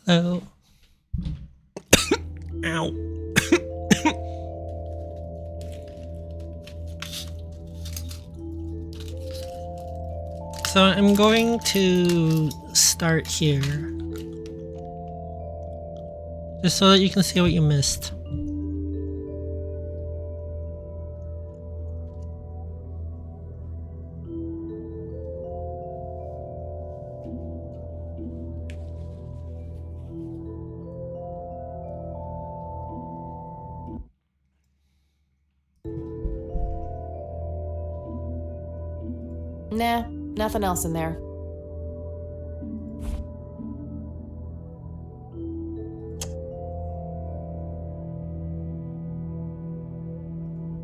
Hello. Ow. So I'm going to start here. Just so that you can see what you missed. Nah, nothing else in there.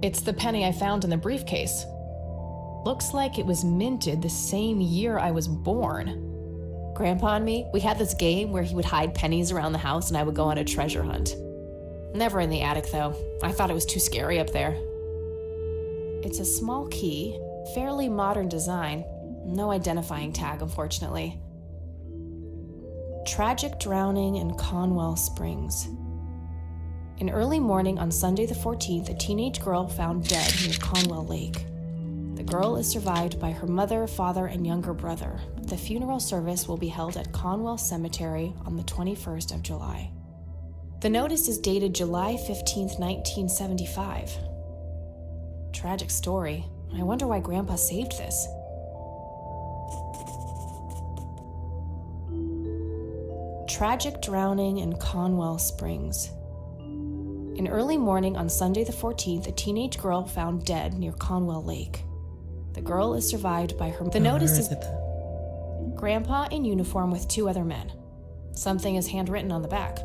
It's the penny I found in the briefcase. Looks like it was minted the same year I was born. Grandpa and me, we had this game where he would hide pennies around the house and I would go on a treasure hunt. Never in the attic, though. I thought it was too scary up there. It's a small key, fairly modern design. No identifying tag, unfortunately. Tragic drowning in Conwell Springs. In early morning on Sunday the 14th, a teenage girl found dead near Conwell Lake. The girl is survived by her mother, father, and younger brother. The funeral service will be held at Conwell Cemetery on the 21st of July. The notice is dated July 15th, 1975. Tragic story. I wonder why Grandpa saved this. Tragic drowning in Conwell Springs. In early morning on Sunday the 14th, a teenage girl found dead near Conwell Lake. The girl is survived by her... The notice is Grandpa in uniform with two other men. Something is handwritten on the back.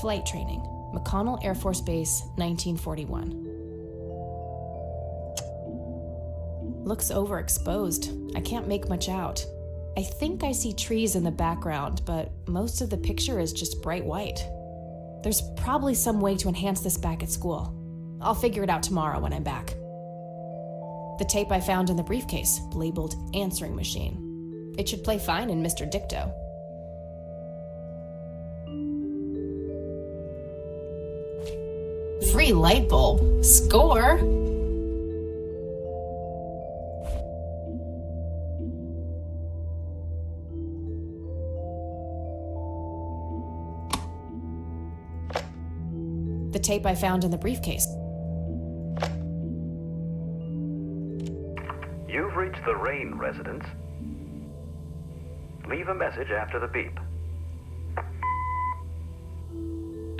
Flight training, McConnell Air Force Base, 1941. Looks overexposed. I can't make much out. I think I see trees in the background, but most of the picture is just bright white. There's probably some way to enhance this back at school. I'll figure it out tomorrow when I'm back. The tape I found in the briefcase, labeled answering machine. It should play fine in Mr. Dicto. Free light bulb. Score! The tape I found in the briefcase. You've reached the Rain residence. Leave a message after the beep.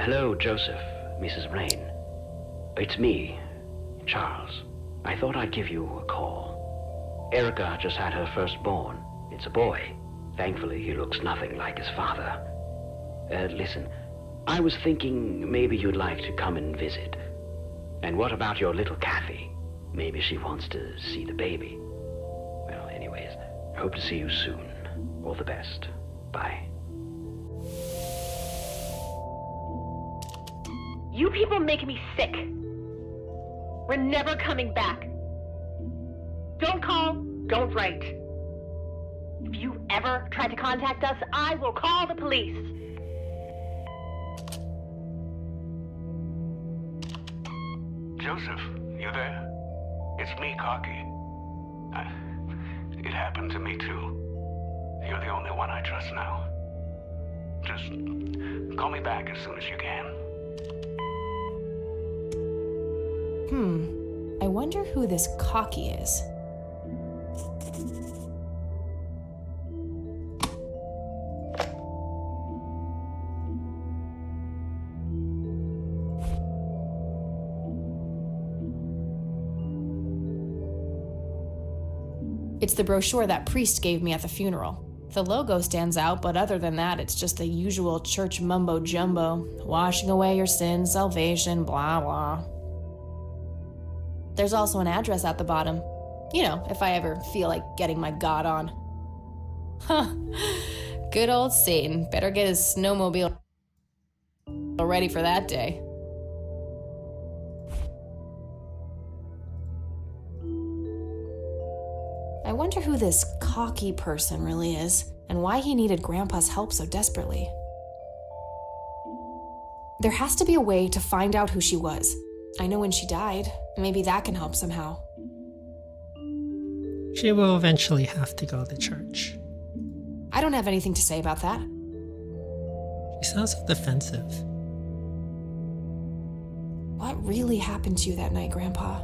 Hello, Joseph, Mrs. Rain. It's me, Charles. I thought I'd give you a call. Erica just had her firstborn. It's a boy. Thankfully, he looks nothing like his father. Listen, I was thinking maybe you'd like to come and visit. And what about your little Kathy? Maybe she wants to see the baby. Well, anyways, I hope to see you soon. All the best. Bye. You people make me sick. We're never coming back. Don't call, don't write. If you ever try to contact us, I will call the police. Joseph, you there? It's me, Cocky. It happened to me too. You're the only one I trust now. Just call me back as soon as you can. I wonder who this Cocky is. It's the brochure that priest gave me at the funeral. The logo stands out, but other than that, it's just the usual church mumbo-jumbo. Washing away your sins, salvation, blah, blah. There's also an address at the bottom. You know, if I ever feel like getting my God on. Huh. Good old Satan. Better get his snowmobile ready for that day. I wonder who this Cocky person really is, and why he needed Grandpa's help so desperately. There has to be a way to find out who she was. I know when she died. Maybe that can help somehow. She will eventually have to go to church. I don't have anything to say about that. She sounds so defensive. What really happened to you that night, Grandpa?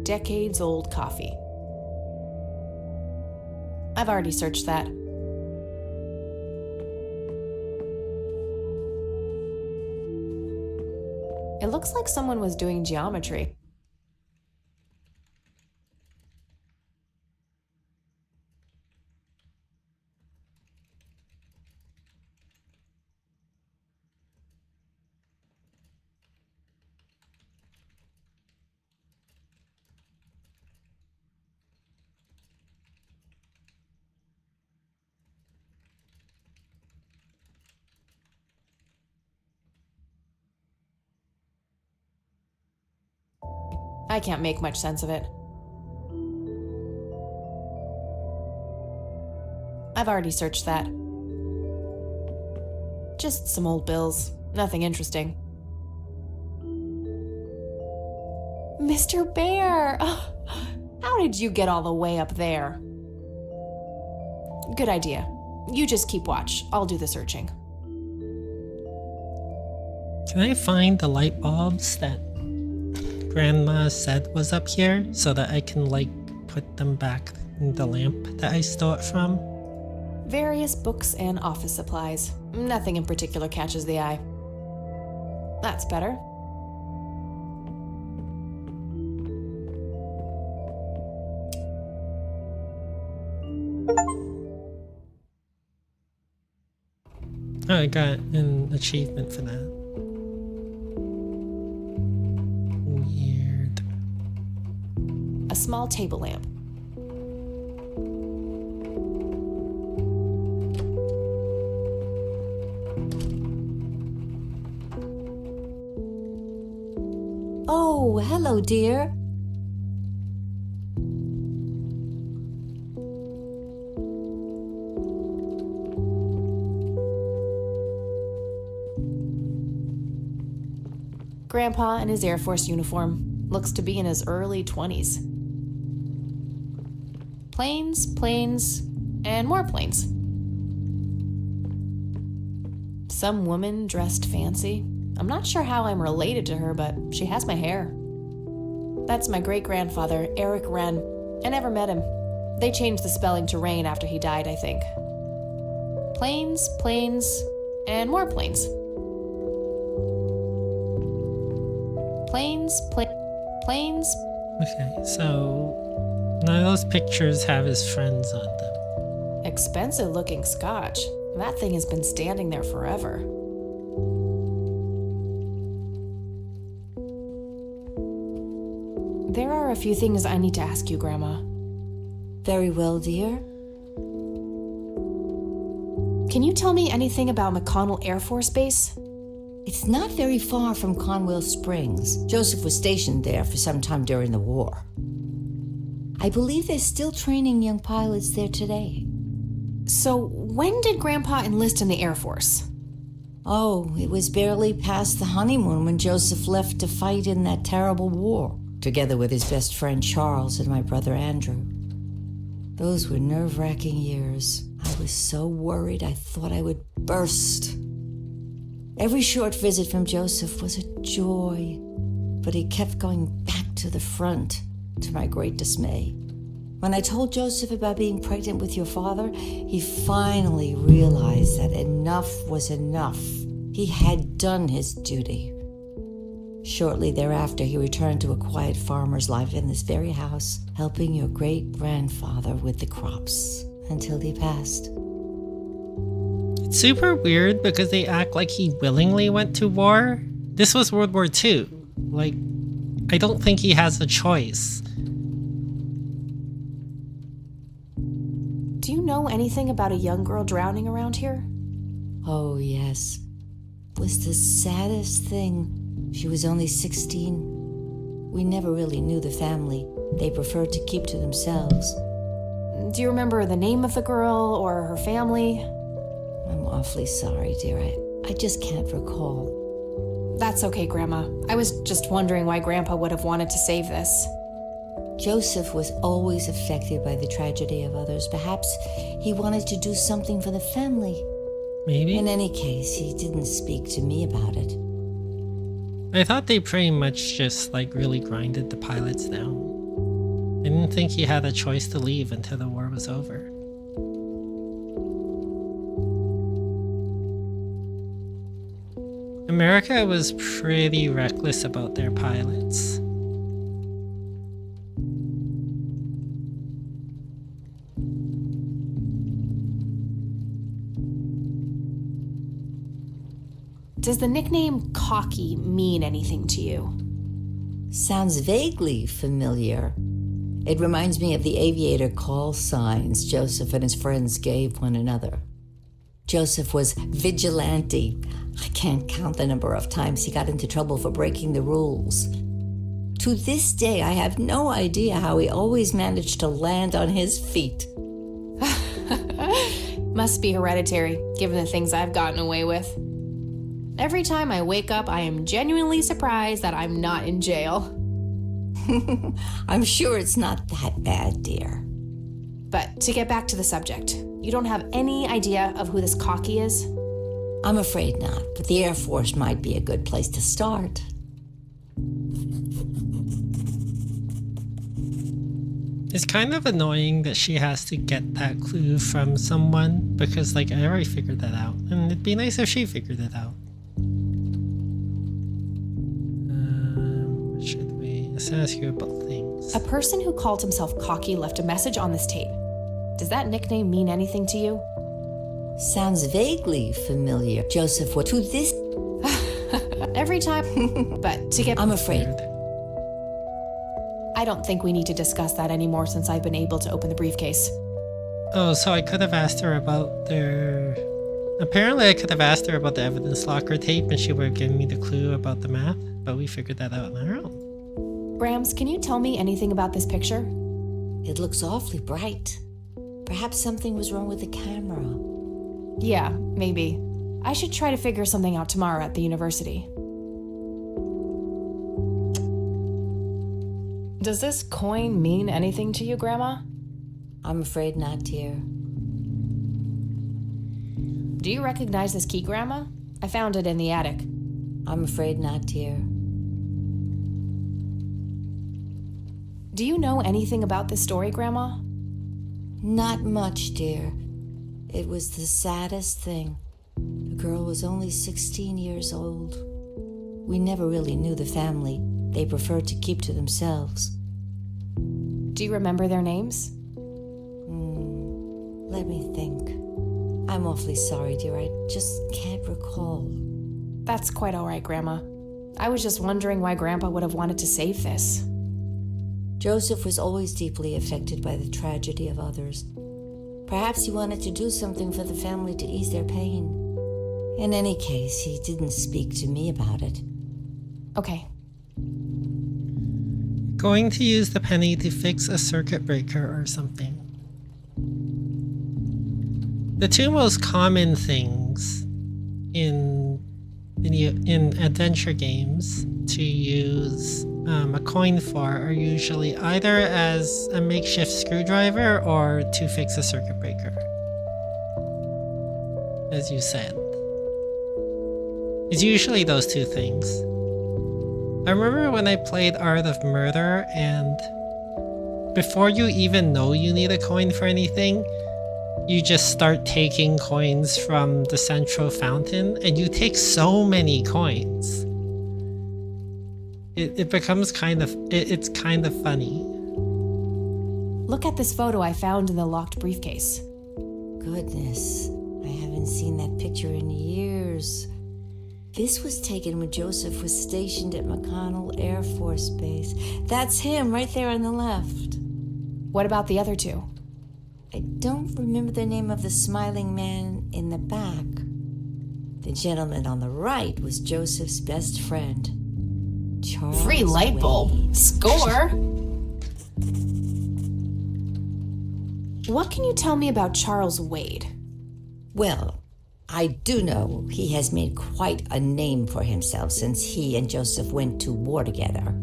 Decades-old coffee. I've already searched that. It looks like someone was doing geometry. I can't make much sense of it. I've already searched that. Just some old bills. Nothing interesting. Mr. Bear! Oh, how did you get all the way up there? Good idea. You just keep watch. I'll do the searching. Can I find the light bulbs that Grandma said was up here so that I can, like, put them back in the lamp that I stole it from? Various books and office supplies. Nothing in particular catches the eye. That's better. Oh, I got an achievement for that. Weird. A small table lamp. Oh, hello, dear. Grandpa in his Air Force uniform. Looks to be in his early 20s. Planes, planes, and more planes. Some woman dressed fancy. I'm not sure how I'm related to her, but she has my hair. That's my great-grandfather, Eric Wren. I never met him. They changed the spelling to Rain after he died, I think. Planes, planes, and more planes. Planes, planes. Okay, so none of those pictures have his friends on them. Expensive-looking scotch. That thing has been standing there forever. There are a few things I need to ask you, Grandma. Very well, dear. Can you tell me anything about McConnell Air Force Base? It's not very far from Conwell Springs. Joseph was stationed there for some time during the war. I believe they're still training young pilots there today. So, when did Grandpa enlist in the Air Force? Oh, it was barely past the honeymoon when Joseph left to fight in that terrible war, together with his best friend Charles and my brother Andrew. Those were nerve-wracking years. I was so worried I thought I would burst. Every short visit from Joseph was a joy, but he kept going back to the front, to my great dismay. When I told Joseph about being pregnant with your father, he finally realized that enough was enough. He had done his duty. Shortly thereafter, he returned to a quiet farmer's life in this very house, helping your great-grandfather with the crops until he passed. It's super weird because they act like he willingly went to war. This was World War II. Like, I don't think he has a choice. Do you know anything about a young girl drowning around here? Oh, yes. It was the saddest thing. She was only 16. We never really knew the family. They preferred to keep to themselves. Do you remember the name of the girl or her family? I'm awfully sorry, dear. I just can't recall. That's okay, Grandma. I was just wondering why Grandpa would have wanted to save this. Joseph was always affected by the tragedy of others. Perhaps he wanted to do something for the family. Maybe? In any case, he didn't speak to me about it. I thought they pretty much just like really grinded the pilots down. I didn't think he had a choice to leave until the war was over. America was pretty reckless about their pilots. Does the nickname Cocky mean anything to you? Sounds vaguely familiar. It reminds me of the aviator call signs Joseph and his friends gave one another. Joseph was vigilante. I can't count the number of times he got into trouble for breaking the rules. To this day, I have no idea how he always managed to land on his feet. Must be hereditary, given the things I've gotten away with. Every time I wake up, I am genuinely surprised that I'm not in jail. I'm sure it's not that bad, dear. But to get back to the subject, you don't have any idea of who this Cocky is? I'm afraid not, but the Air Force might be a good place to start. It's kind of annoying that she has to get that clue from someone because, like, I already figured that out, and it'd be nice if she figured it out. Should we? Let's ask you about things. A person who called himself Cocky left a message on this tape. Does that nickname mean anything to you? Sounds vaguely familiar. Joseph, what to this? Every time. But to get... I'm afraid. I don't think we need to discuss that anymore since I've been able to open the briefcase. Oh, so I could have asked her about their... Apparently I could have asked her about the evidence locker tape and she would have given me the clue about the math, but we figured that out on our own. Brams, can you tell me anything about this picture? It looks awfully bright. Perhaps something was wrong with the camera. Yeah, maybe. I should try to figure something out tomorrow at the university. Does this coin mean anything to you, Grandma? I'm afraid not, dear. Do you recognize this key, Grandma? I found it in the attic. I'm afraid not, dear. Do you know anything about this story, Grandma? Not much, dear. It was the saddest thing. The girl was only 16 years old. We never really knew the family. They preferred to keep to themselves. Do you remember their names? Let me think. I'm awfully sorry, dear. I just can't recall. That's quite all right, Grandma. I was just wondering why Grandpa would have wanted to save this. Joseph was always deeply affected by the tragedy of others. Perhaps he wanted to do something for the family to ease their pain. In any case, he didn't speak to me about it. Okay. Going to use the penny to fix a circuit breaker or something. The two most common things in adventure games to use a coin for are usually either as a makeshift screwdriver or to fix a circuit breaker. As you said. It's usually those two things. I remember when I played Art of Murder, and before you even know you need a coin for anything, you just start taking coins from the central fountain, and you take so many coins. It becomes it's kind of funny. Look at this photo I found in the locked briefcase. Goodness, I haven't seen that picture in years. This was taken when Joseph was stationed at McConnell Air Force Base. That's him right there on the left. What about the other two? I don't remember the name of the smiling man in the back. The gentleman on the right was Joseph's best friend, Charles Free light bulb. Wade. Score! What can you tell me about Charles Wade? Well, I do know he has made quite a name for himself since he and Joseph went to war together.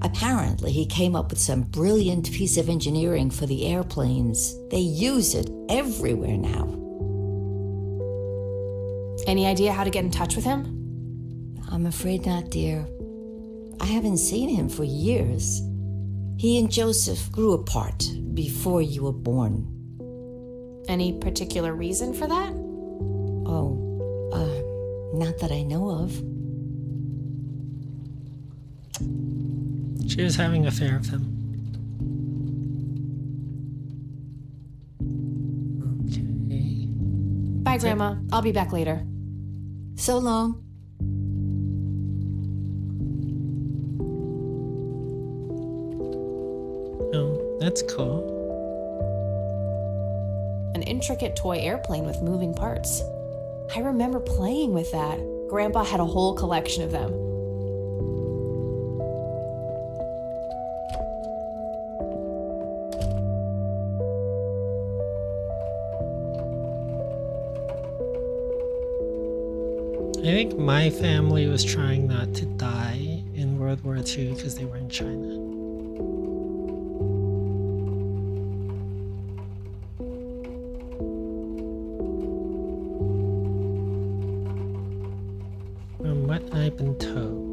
Apparently, he came up with some brilliant piece of engineering for the airplanes. They use it everywhere now. Any idea how to get in touch with him? I'm afraid not, dear. I haven't seen him for years. He and Joseph grew apart before you were born. Any particular reason for that? Not that I know of. She was having an affair with him. Okay. Bye, Grandma. I'll be back later. So long. Oh, that's cool. An intricate toy airplane with moving parts. I remember playing with that. Grandpa had a whole collection of them. I think my family was trying not to die in World War II because they were in China. From what I've been told.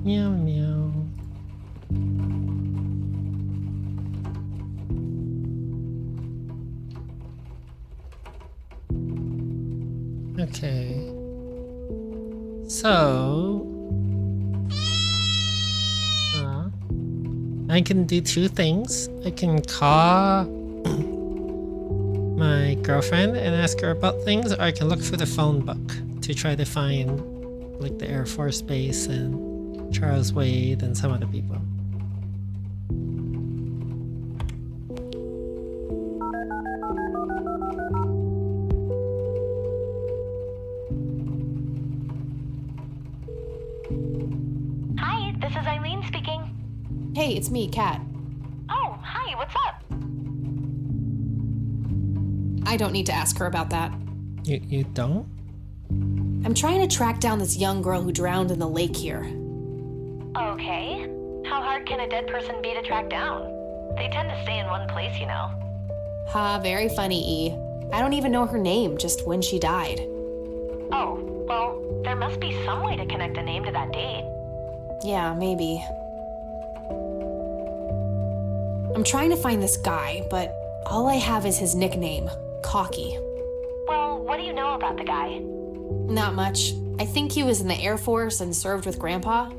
Meow meow. Okay. So I can do two things. I can call my girlfriend and ask her about things, or I can look through the phone book to try to find like the Air Force Base and Charles Wade and some other people. Hi, this is Eileen speaking. Hey, it's me, Kat. Oh, hi, what's up? I don't need to ask her about that. You don't? I'm trying to track down this young girl who drowned in the lake here. Okay. How hard can a dead person be to track down? They tend to stay in one place, you know. Ha, very funny, E. I don't even know her name, just when she died. Oh, well, there must be some way to connect a name to that date. Yeah, maybe. I'm trying to find this guy, but all I have is his nickname, Cocky. Well, what do you know about the guy? Not much. I think he was in the Air Force and served with Grandpa.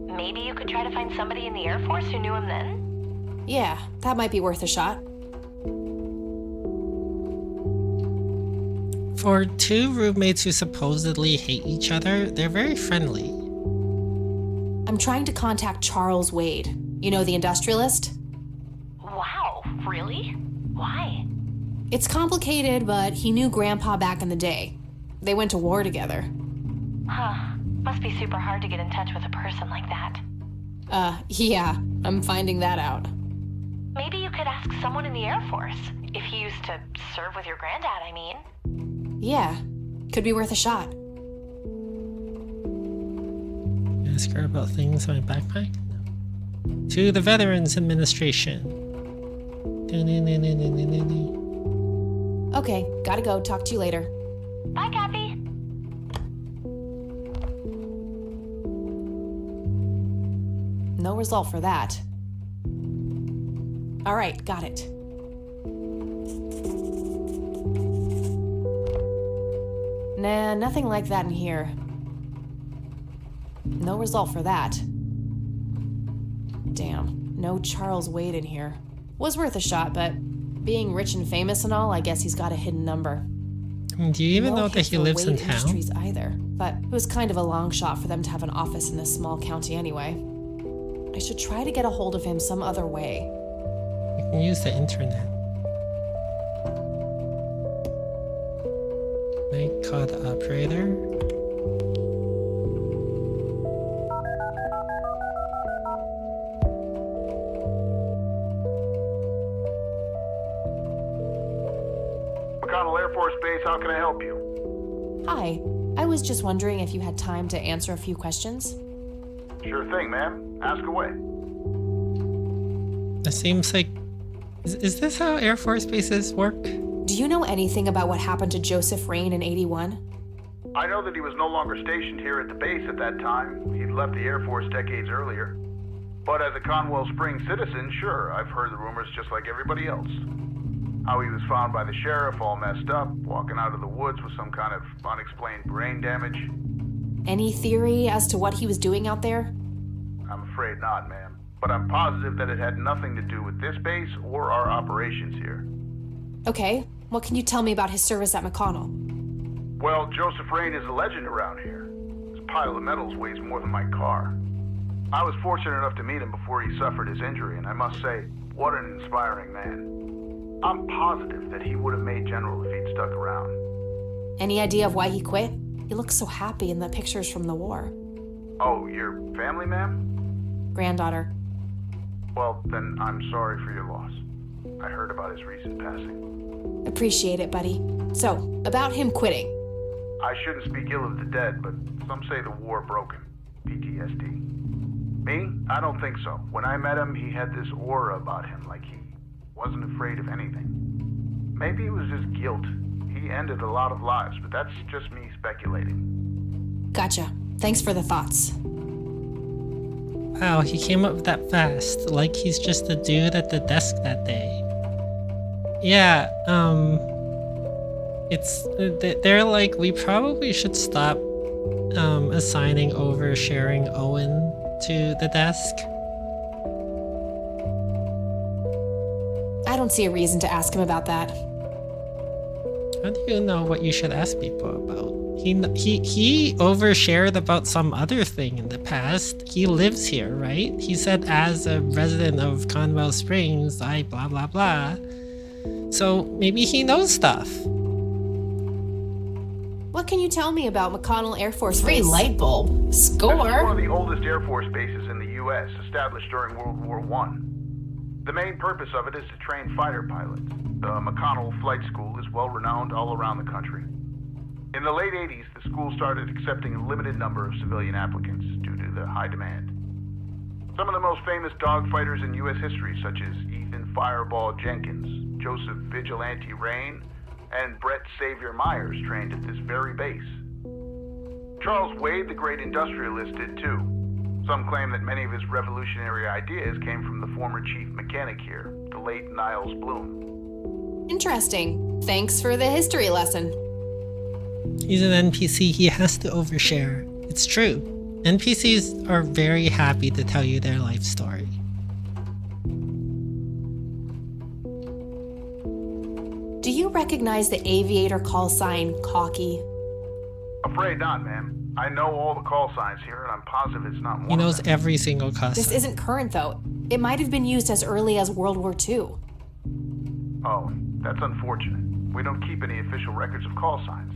Maybe you could try to find somebody in the Air Force who knew him then? Yeah, that might be worth a shot. For two roommates who supposedly hate each other, they're very friendly. I'm trying to contact Charles Wade. You know, the industrialist? Wow, really? Why? It's complicated, but he knew Grandpa back in the day. They went to war together. Huh. Must be super hard to get in touch with a person like that. Yeah, I'm finding that out. Maybe you could ask someone in the Air Force. If he used to serve with your granddad, I mean. Yeah, could be worth a shot. Ask her about things in my backpack? No. To the Veterans Administration. Okay, gotta go. Talk to you later. Bye, Kathy. No result for that. All right, got it. Nah, nothing like that in here. No result for that. Damn, no Charles Wade in here. Was worth a shot, but being rich and famous and all, I guess he's got a hidden number. Do you even know that he lives in Wade town? Industries either, but it was kind of a long shot for them to have an office in this small county anyway. I should try to get a hold of him some other way. You can use the internet. call the operator. McConnell Air Force Base, how can I help you? Hi, I was just wondering if you had time to answer a few questions. Sure thing, ma'am. Ask away. It seems like... Is this how Air Force bases work? Do you know anything about what happened to Joseph Rain in 81? I know that he was no longer stationed here at the base at that time. He'd left the Air Force decades earlier. But as a Conwell Springs citizen, sure, I've heard the rumors just like everybody else. How he was found by the sheriff all messed up, walking out of the woods with some kind of unexplained brain damage. Any theory as to what he was doing out there? I'm afraid not, ma'am. But I'm positive that it had nothing to do with this base or our operations here. Okay, what can you tell me about his service at McConnell? Well, Joseph Rain is a legend around here. His pile of medals weighs more than my car. I was fortunate enough to meet him before he suffered his injury, and I must say, what an inspiring man. I'm positive that he would have made general if he'd stuck around. Any idea of why he quit? He looks so happy in the pictures from the war. Oh, your family, ma'am? Granddaughter. Well, then I'm sorry for your loss. I heard about his recent passing. Appreciate it, buddy. So, about him quitting. I shouldn't speak ill of the dead, but some say the war broke him. PTSD. Me? I don't think so. When I met him, he had this aura about him, like he wasn't afraid of anything. Maybe it was just guilt. He ended a lot of lives, but that's just me speculating. Gotcha. Thanks for the thoughts. Wow, he came up that fast. Like he's just a dude at the desk that day. Yeah, they're like, we probably should stop assigning oversharing Owen to the desk. I don't see a reason to ask him about that. How do you know what you should ask people about? He overshared about some other thing in the past. He lives here, right? He said as a resident of Conwell Springs, I blah blah blah. So maybe he knows stuff. What can you tell me about McConnell Air Force Free Base? light bulb. This is one Score. of the oldest Air Force bases in the U.S., established during World War I. The main purpose of it is to train fighter pilots. The McConnell Flight School is well renowned all around the country. In the late 80s, the school started accepting a limited number of civilian applicants due to the high demand. Some of the most famous dogfighters in U.S. history, such as Ethan Fireball Jenkins, Joseph Vigilante Rain, and Brett Savior Myers, trained at this very base. Charles Wade, the great industrialist, did too. Some claim that many of his revolutionary ideas came from the former chief mechanic here, the late Niles Bloom. Interesting. Thanks for the history lesson. He's an NPC, he has to overshare. It's true. NPCs are very happy to tell you their life story. Do you recognize the aviator call sign Cocky? Afraid not, ma'am. I know all the call signs here, and I'm positive it's not one He knows of them. every single cuss. This isn't current, though. It might have been used as early as World War II. Oh, that's unfortunate. We don't keep any official records of call signs.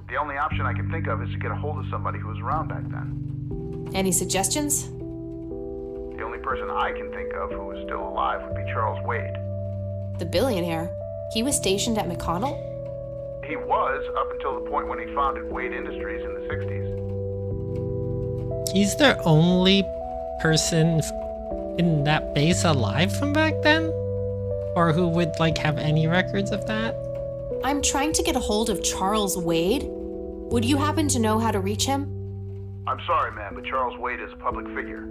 The only option I can think of is to get a hold of somebody who was around back then. Any suggestions? The only person I can think of who is still alive would be Charles Wade. The billionaire. He was stationed at McConnell? He was, up until the point when he founded Wade Industries in the 60s. He's the only person in that base alive from back then? Or who would like have any records of that? I'm trying to get a hold of Charles Wade. Would you happen to know how to reach him? I'm sorry, ma'am, but Charles Wade is a public figure.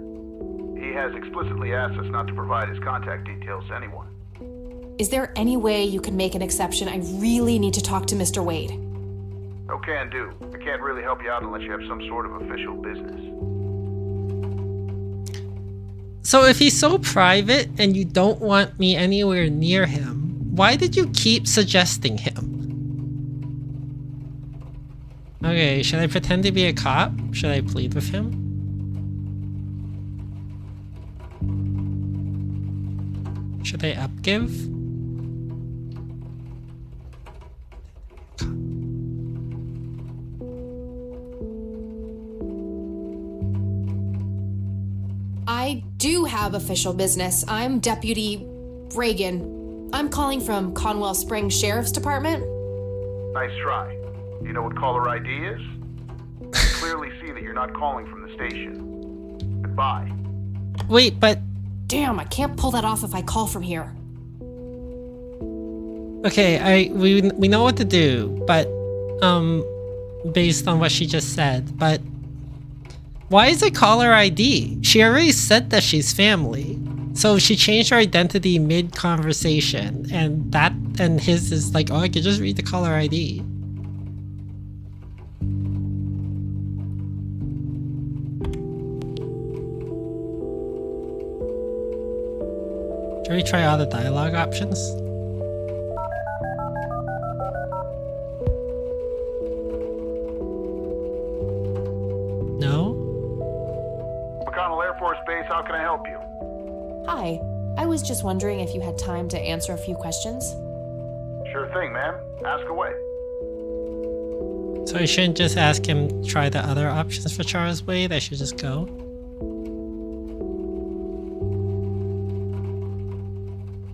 He has explicitly asked us not to provide his contact details to anyone. Is there any way you can make an exception? I really need to talk to Mr. Wade. No can do. I can't really help you out unless you have some sort of official business. So if he's so private and you don't want me anywhere near him, why did you keep suggesting him? Okay, should I pretend to be a cop? Should I plead with him? Should I upgive? have official business. I'm Deputy Reagan. I'm calling from Conwell Springs Sheriff's Department. Nice try. Do you know what caller ID is? I clearly see that you're not calling from the station. Goodbye. Wait, but Damn, I can't pull that off if I call from here. okay, we know what to do, but based on what she just said, but why is it caller ID? She already said that she's family. So she changed her identity mid-conversation, and his is like, oh, I could just read the caller ID. Should we try all the dialogue options? No? McConnell Air Force Base, how can I help you? Hi, I was just wondering if you had time to answer a few questions. Sure thing, ma'am. Ask away. So I shouldn't just ask him try the other options for Charles Wade, I should just go?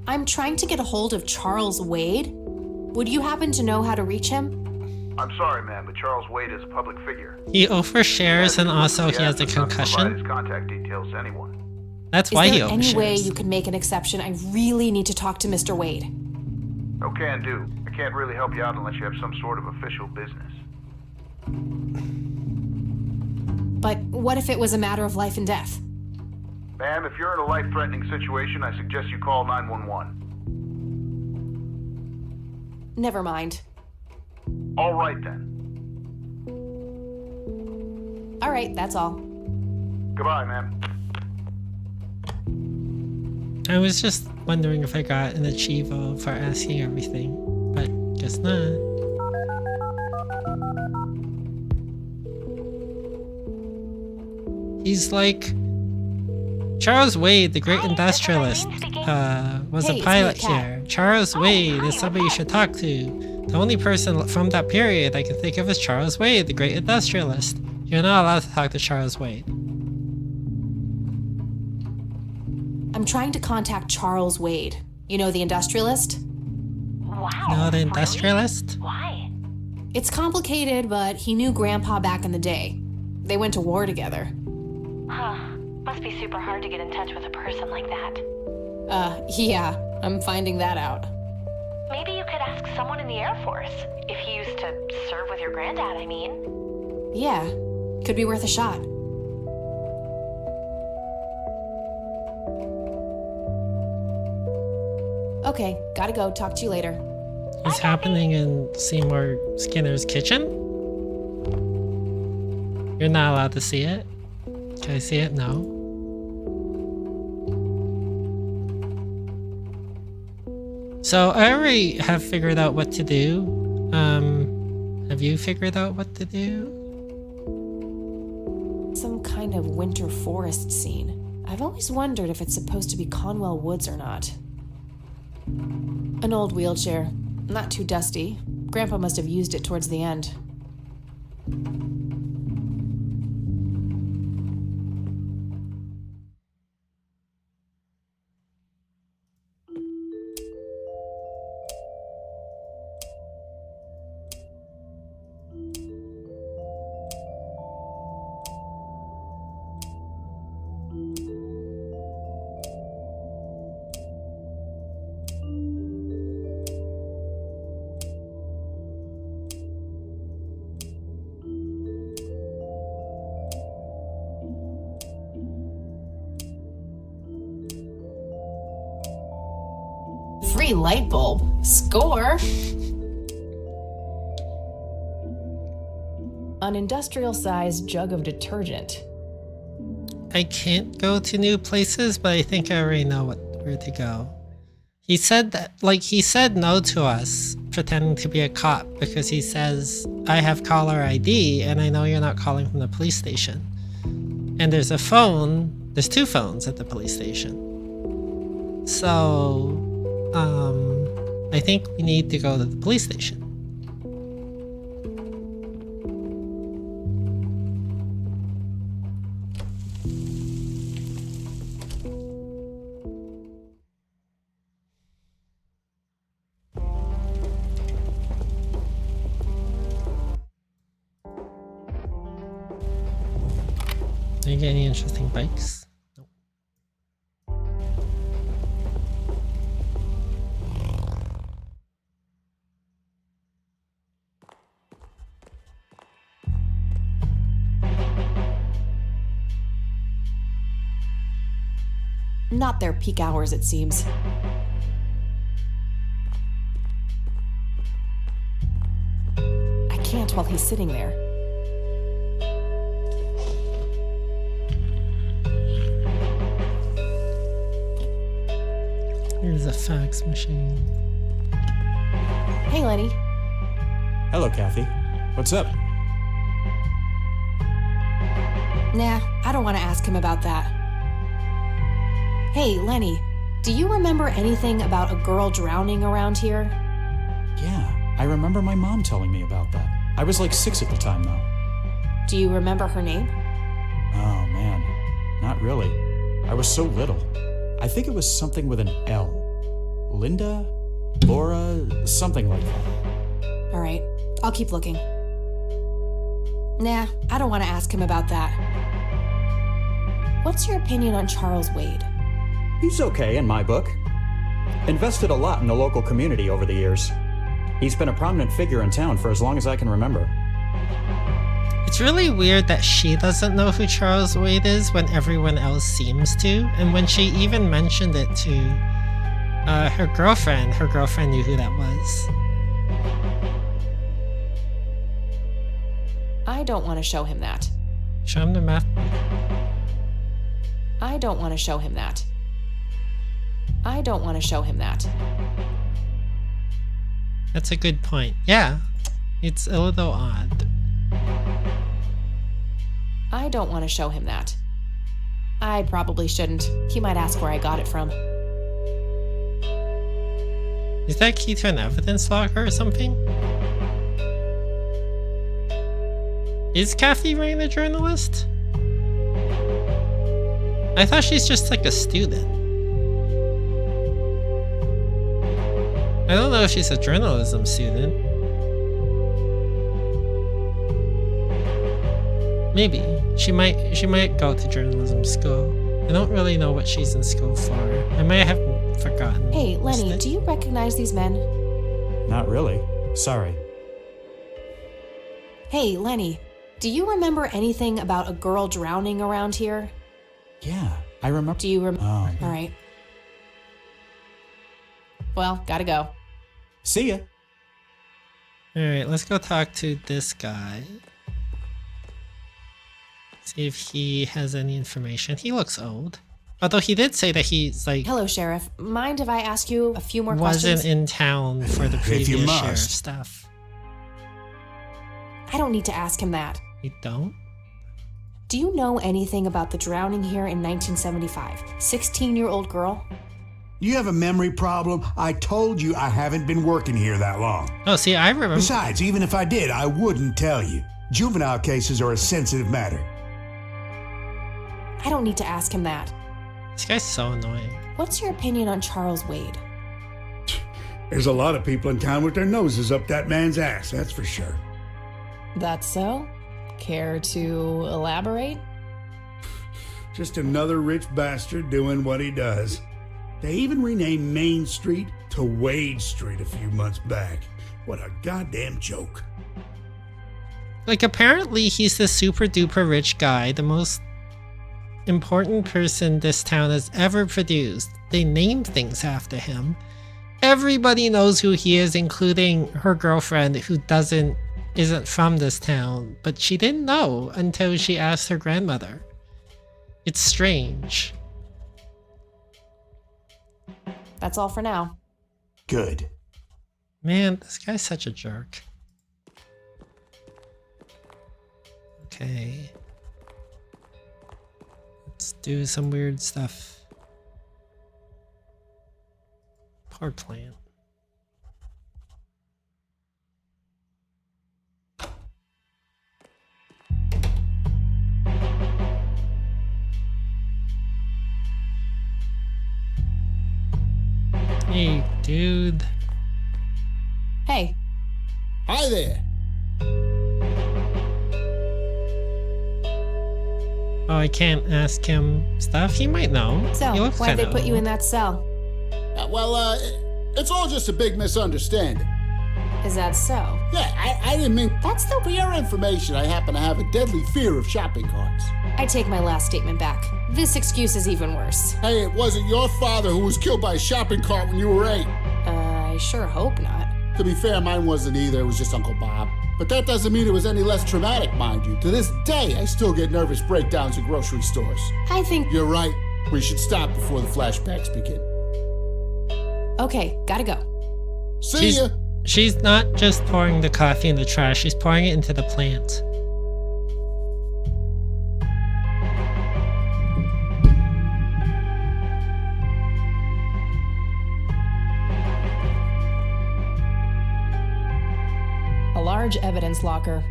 I'm trying to get a hold of Charles Wade. Would you happen to know how to reach him? I'm sorry, ma'am, but Charles Wade is a public figure. He overshares and also he has a Does not provide concussion. his contact details to anyone. That's Is why he there any way overshares. you could make an exception? I really need to talk to Mr. Wade. No can do. I can't really help you out unless you have some sort of official business. But what if it was a matter of life and death? Ma'am, if you're in a life-threatening situation, I suggest you call 911. Never mind. All right, then. All right, that's all. Goodbye, ma'am. I was just wondering if I got an Achievo for asking everything, but guess not. He's like Charles Wade, the great industrialist, was Hey, a it's pilot me, Kat. here. Charles Wade is somebody you should talk to. The only person from that period I can think of is Charles Wade, the great industrialist. You're not allowed to talk to Charles Wade. I'm trying to contact Charles Wade. You know, the industrialist? Wow. No, the really? industrialist? Why? It's complicated, but he knew Grandpa back in the day. They went to war together. Huh. Must be super hard to get in touch with a person like that. Yeah, I'm finding that out. Maybe you could ask someone in the Air Force. If he used to serve with your granddad, I mean. Yeah, could be worth a shot. Okay, gotta go. Talk to you later. It's happening in Seymour Skinner's kitchen? You're not allowed to see it? Can I see it? No. So I already have figured out what to do. Have you figured out what to do? Some kind of winter forest scene. I've always wondered if it's supposed to be Conwell Woods or not. An old wheelchair. Not too dusty. Grandpa must have used it towards the end. Free light bulb. Score! An industrial-sized jug of detergent. I can't go to new places, but I think I already know where to go. He said that, he said no to us, pretending to be a cop, because he says, I have caller ID, and I know you're not calling from the police station. And there's a phone, there's two phones at the police station. So, I think we need to go to the police station. Okay, any interesting bikes? Nope. Not their peak hours, it seems. I can't while he's sitting there. Here's a fax machine. Hey, Lenny. Hello, Kathy. What's up? Nah, I don't want to ask him about that. Hey, Lenny, do you remember anything about a girl drowning around here? Yeah, I remember my mom telling me about that. I was like 6 at the time, though. Do you remember her name? Oh, man. Not really. I was so little. I think it was something with an L. Linda? Laura? Something like that. All right, I'll keep looking. Nah, I don't want to ask him about that. What's your opinion on Charles Wade? He's okay in my book. Invested a lot in the local community over the years. He's been a prominent figure in town for as long as I can remember. It's really weird that she doesn't know who Charles Wade is when everyone else seems to, and when she even mentioned it to her girlfriend knew who that was. I don't want to show him that. Show him the map. I don't want to show him that. I don't want to show him that. That's a good point. Yeah, it's a little odd. I don't want to show him that. I probably shouldn't. He might ask where I got it from. Is that key to an evidence locker or something? Is Kathy Rain a journalist? I thought she's just like a student. I don't know if she's a journalism student. Maybe. She might go to journalism school. I don't really know what she's in school for. I might have forgotten. Hey, Lenny, do you recognize these men? Not really. Sorry. Hey, Lenny, do you remember anything about a girl drowning around here? Yeah, I remember. Do you remember? Oh. All right. Well, gotta go. See ya. Alright, let's go talk to this guy. See if he has any information. He looks old. Although he did say that he's like... Hello, Sheriff. Mind if I ask you a few more wasn't questions? in town for the previous sheriff stuff. I don't need to ask him that. You don't? Do you know anything about the drowning here in 1975? 16-year-old girl? You have a memory problem? I told you I haven't been working here that long. Oh, see, I remember... Besides, even if I did, I wouldn't tell you. Juvenile cases are a sensitive matter. I don't need to ask him that. This guy's so annoying. What's your opinion on Charles Wade? There's a lot of people in town with their noses up that man's ass, that's for sure. That's so? Care to elaborate? Just another rich bastard doing what he does. They even renamed Main Street to Wade Street a few months back. What a goddamn joke. Like, apparently he's the super duper rich guy, the most important person this town has ever produced. They named things after him. Everybody knows who he is, including her girlfriend, who isn't from this town, but she didn't know until she asked her grandmother. It's strange. That's all for now. Good. Man, this guy's such a jerk. Okay. Let's do some weird stuff. Poor plant. Hey, dude. Hey. Hi there. Oh, I can't ask him stuff. He might know. He So, looks why'd they kinda put you old. in that cell? It's all just a big misunderstanding. Is that so? Yeah, I didn't mean... That's the... For your information, I happen to have a deadly fear of shopping carts. I take my last statement back. This excuse is even worse. Hey, it wasn't your father who was killed by a shopping cart when you were 8. I sure hope not. To be fair, mine wasn't either. It was just Uncle Bob. But that doesn't mean it was any less traumatic, mind you. To this day, I still get nervous breakdowns at grocery stores. I think... You're right. We should stop before the flashbacks begin. Okay, gotta go. See ya! She's not just pouring the coffee in the trash, she's pouring it into the plant. A large evidence locker.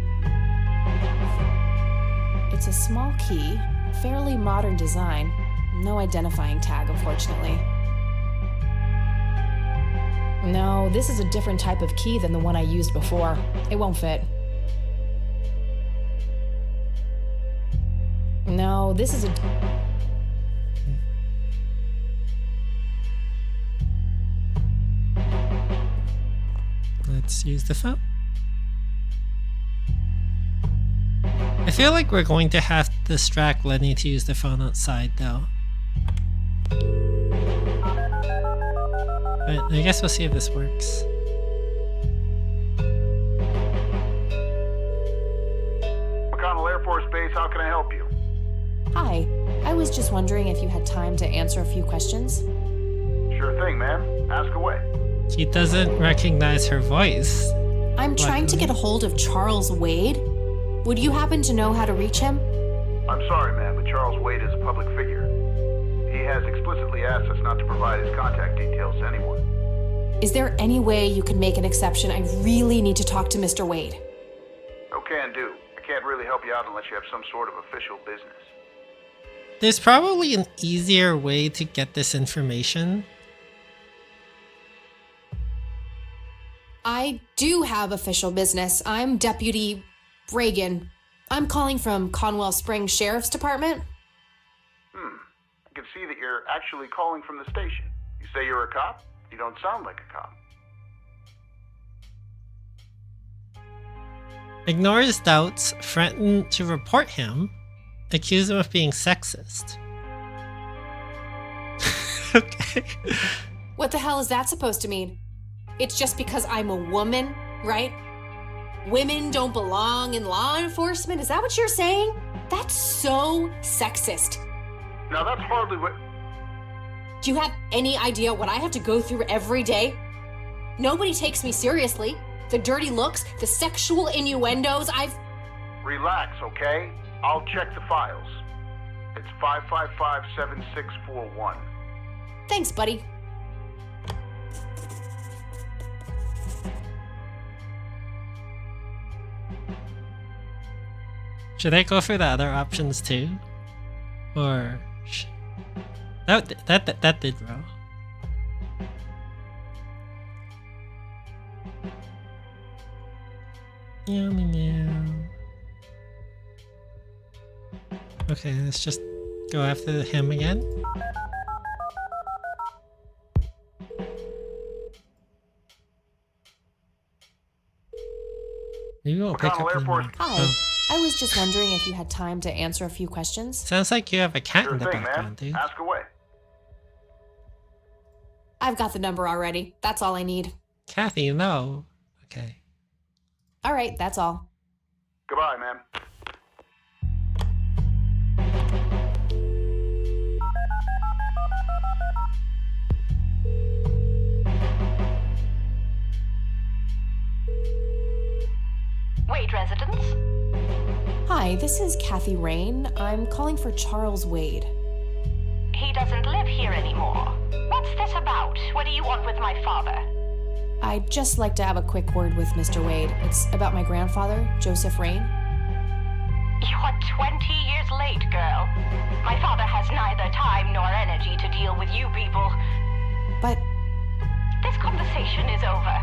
It's a small key, fairly modern design. No identifying tag, unfortunately. No, this is a different type of key than the one I used before. It won't fit. No, this is a... Let's use the phone. I feel like we're going to have to distract Lenny to use the phone outside, though. But I guess we'll see if this works. McConnell Air Force Base, how can I help you? Hi, I was just wondering if you had time to answer a few questions. Sure thing, ma'am. Ask away. She doesn't recognize her voice. I'm trying to get a hold of Charles Wade. Would you happen to know how to reach him? I'm sorry, ma'am, but Charles Wade is a public figure. He has explicitly asked us not to provide his contact details to anyone. Is there any way you could make an exception? I really need to talk to Mr. Wade. No can do. I can't really help you out unless you have some sort of official business. There's probably an easier way to get this information. I do have official business. I'm Deputy Reagan. I'm calling from Conwell Springs Sheriff's Department. I can see that you're actually calling from the station. You say you're a cop? You don't sound like a cop. Ignore his doubts, threaten to report him, accuse him of being sexist. Okay. What the hell is that supposed to mean? It's just because I'm a woman, right? Women don't belong in law enforcement? Is that what you're saying? That's so sexist. Now that's hardly what... Do you have any idea what I have to go through every day? Nobody takes me seriously. The dirty looks, the sexual innuendos, Relax, okay? I'll check the files. It's 555-7641. Thanks, buddy. Should I go for the other options too? Or... That did roll. Yummy meow. Okay, let's just go after him again. Maybe we'll pick up in the... Hi. I was just wondering if you had time to answer a few questions. Sounds like you have a cat Sure in the thing, background, man. dude. Ask away. I've got the number already. That's all I need. Kathy, no. Okay. All right, that's all. Goodbye, ma'am. Wade residence? Hi, this is Kathy Rain. I'm calling for Charles Wade. He doesn't live here anymore. What's this about? What do you want with my father? I'd just like to have a quick word with Mr. Wade. It's about my grandfather, Joseph Rain. You're 20 years late, girl. My father has neither time nor energy to deal with you people. But... This conversation is over.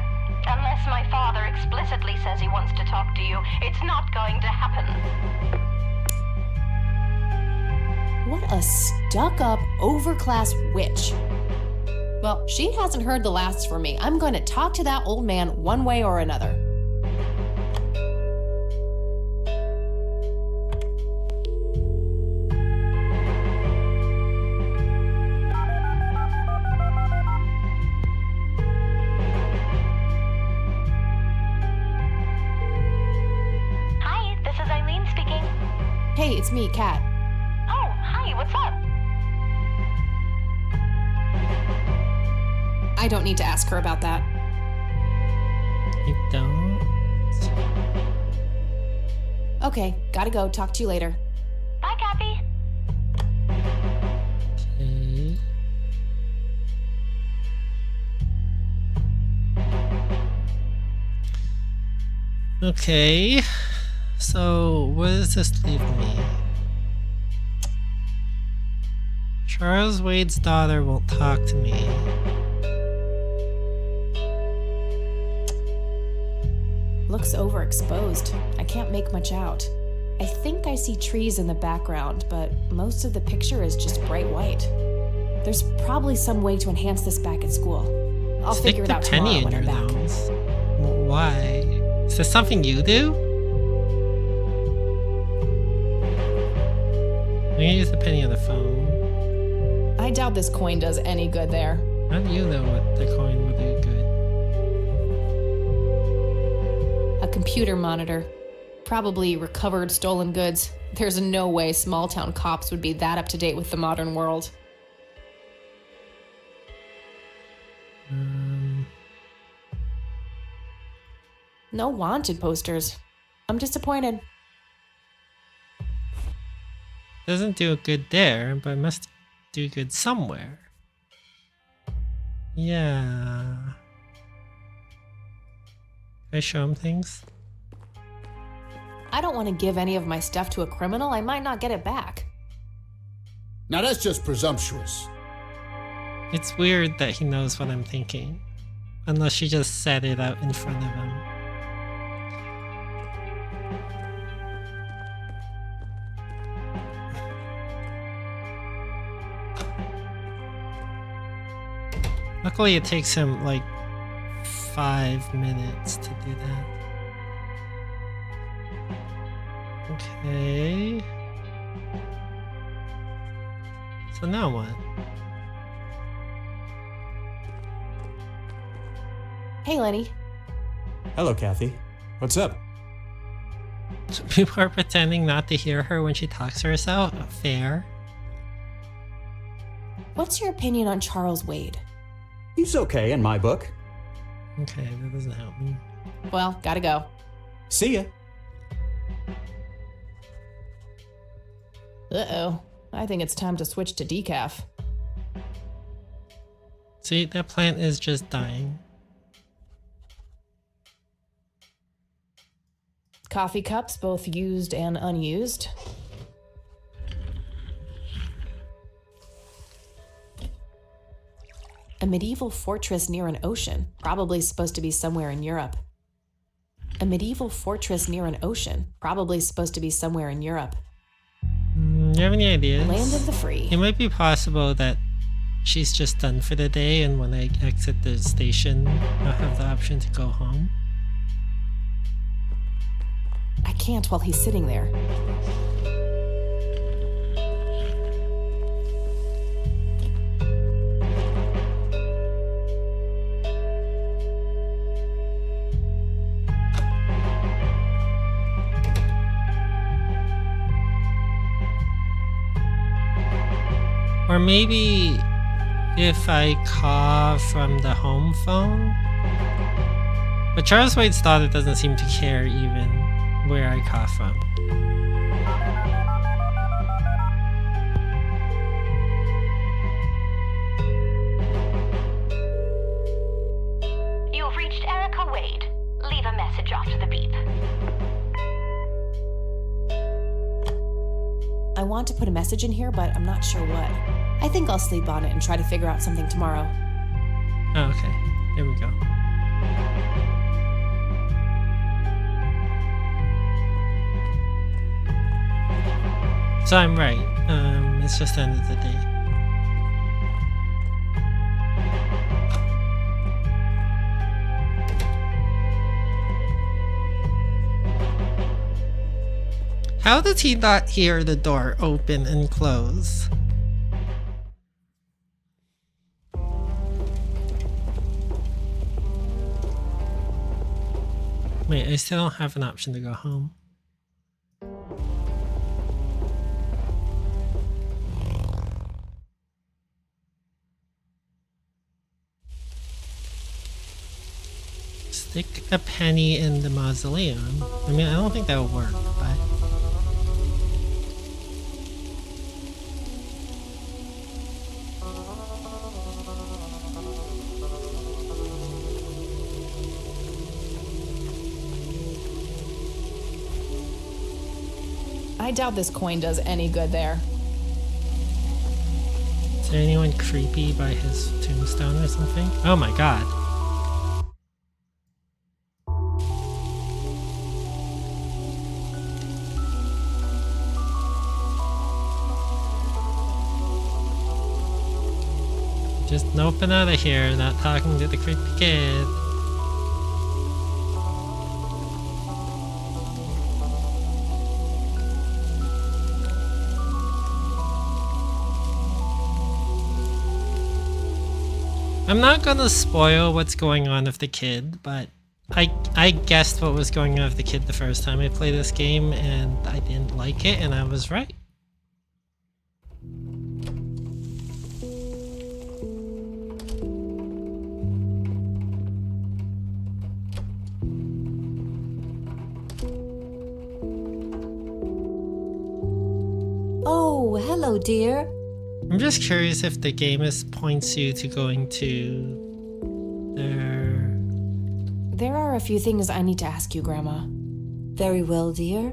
Unless my father explicitly says he wants to talk to you, it's not going to happen. What a stuck-up, overclass witch. Well, she hasn't heard the last from me. I'm going to talk to that old man one way or another. Hi, this is Eileen speaking. Hey, it's me, Kat. Oh, hi, what's up? I don't need to ask her about that. You don't? Okay, gotta go. Talk to you later. Bye, Kathy. Okay. Okay. So, where does this leave me? Charles Wade's daughter won't talk to me. Looks overexposed. I can't make much out. I think I see trees in the background, but most of the picture is just bright white. There's probably some way to enhance this back at school. I'll Stick figure it the out penny tomorrow in when I'm your back. nose. Why? Is this something you do? I'm gonna use the penny on the phone. I doubt this coin does any good there. How do you know what the coin will do good? A computer monitor. Probably recovered stolen goods. There's no way small town cops would be that up to date with the modern world. No wanted posters. I'm disappointed. Doesn't do good there, but must do good somewhere. Yeah. Can I show him things? I don't want to give any of my stuff to a criminal. I might not get it back. Now that's just presumptuous. It's weird that he knows what I'm thinking. Unless she just said it out in front of him. Luckily it takes him like 5 minutes to do that. Okay. So now what? Hey, Lenny. Hello, Kathy. What's up? People are pretending not to hear her when she talks to herself? Fair. What's your opinion on Charles Wade? He's okay in my book. Okay, that doesn't help me. Well, gotta go. See ya. Uh-oh. I think it's time to switch to decaf. See, that plant is just dying. Coffee cups, both used and unused. A medieval fortress near an ocean, probably supposed to be somewhere in Europe. A medieval fortress near an ocean, probably supposed to be somewhere in Europe. Do you have any ideas? Land of the free. It might be possible that she's just done for the day, and when I exit the station, I'll have the option to go home. I can't while he's sitting there. Or maybe if I call from the home phone? But Charles Wade's daughter doesn't seem to care even where I call from. You have reached Erica Wade. Leave a message after the beep. I want to put a message in here, but I'm not sure what. I think I'll sleep on it and try to figure out something tomorrow. Oh, okay. There we go. So I'm right. Is it's just the end of the day. How did he not hear the door open and close? Wait, I still don't have an option to go home. Stick a penny in the mausoleum. I mean, I don't think that would work, but... I doubt this coin does any good there. Is there anyone creepy by his tombstone or something? Oh my god. Just noping out of here, not talking to the creepy kid. I'm not gonna spoil what's going on with the kid, but I guessed what was going on with the kid the first time I played this game, and I didn't like it, and I was right. Oh, hello, dear. I'm just curious if the game points you to going to their... There are a few things I need to ask you, Grandma. Very well, dear.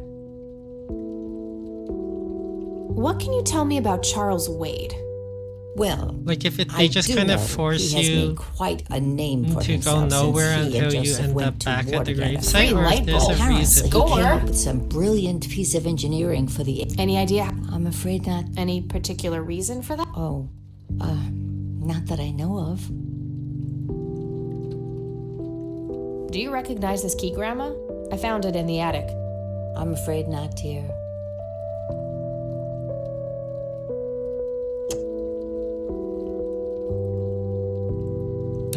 What can you tell me about Charles Wade? Well, like if they just kind of force he has you made quite a name for to himself go nowhere since he and until you Joseph end went up to back war at the together. gravesite, or if there's a Apparently, reason. he came up with some brilliant piece of engineering for the... Any idea? I'm afraid not. Any particular reason for that? Oh, not that I know of. Do you recognize this key, Grandma? I found it in the attic. I'm afraid not, dear.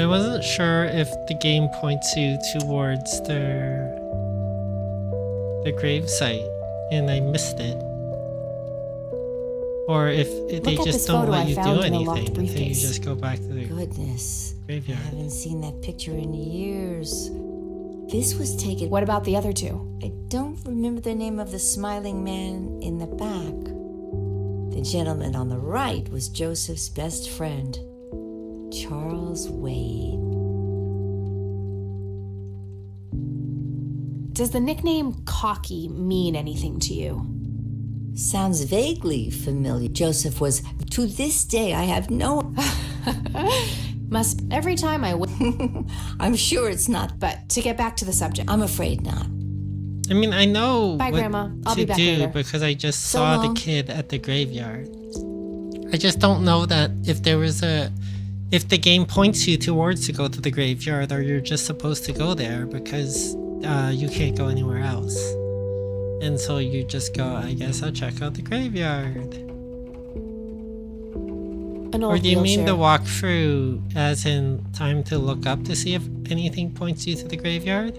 I wasn't sure if the game points you towards the gravesite and I missed it, or if they just don't let you do anything until you just go back to the graveyard. I haven't seen that picture in years. This was taken... What about the other two? I don't remember the name of the smiling man in the back. The gentleman on the right was Joseph's best friend, Charles Wade. Does the nickname Cocky mean anything to you? Sounds vaguely familiar. Joseph was, to this day, I have no... Must every time I'm sure it's not. But to get back to the subject. I'm afraid not. I mean, I know Bye, what Grandma. I'll to be back do later. because I just So saw long. the kid at the graveyard. I just don't know that if there was if the game points you towards to go to the graveyard, or you're just supposed to go there because you can't go anywhere else. And so you just go, I guess I'll check out the graveyard. Or do you mean the walkthrough as in time to look up to see if anything points you to the graveyard?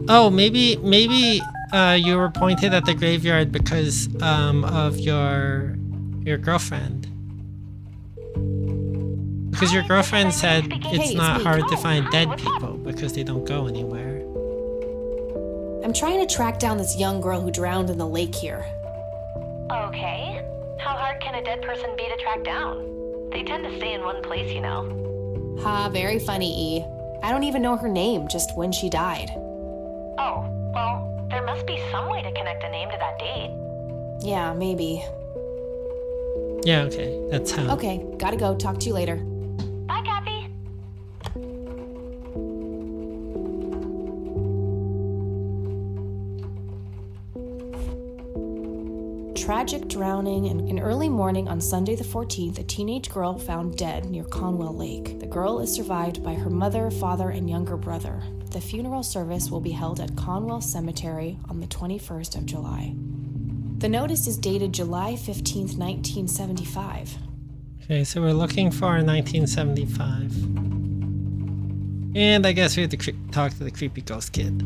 Oh, maybe you were pointed at the graveyard because of your girlfriend. Because your girlfriend said it's not hard to find dead people because they don't go anywhere. I'm trying to track down this young girl who drowned in the lake here. Okay. How hard can a dead person be to track down? They tend to stay in one place, you know. Ha, very funny, E. I don't even know her name, just when she died. Oh, well, there must be some way to connect a name to that date. Yeah, maybe. Yeah, okay, that's how. Okay, gotta go. Talk to you later. Bye, Kathy. tragic drowning and in early morning on Sunday the 14th, a teenage girl found dead near Conwell Lake. The girl is survived by her mother, father, and younger brother. The funeral service will be held at Conwell Cemetery on the 21st of July. The notice is dated July 15th, 1975. Okay, so we're looking for 1975. And I guess we have to talk to the creepy ghost kid.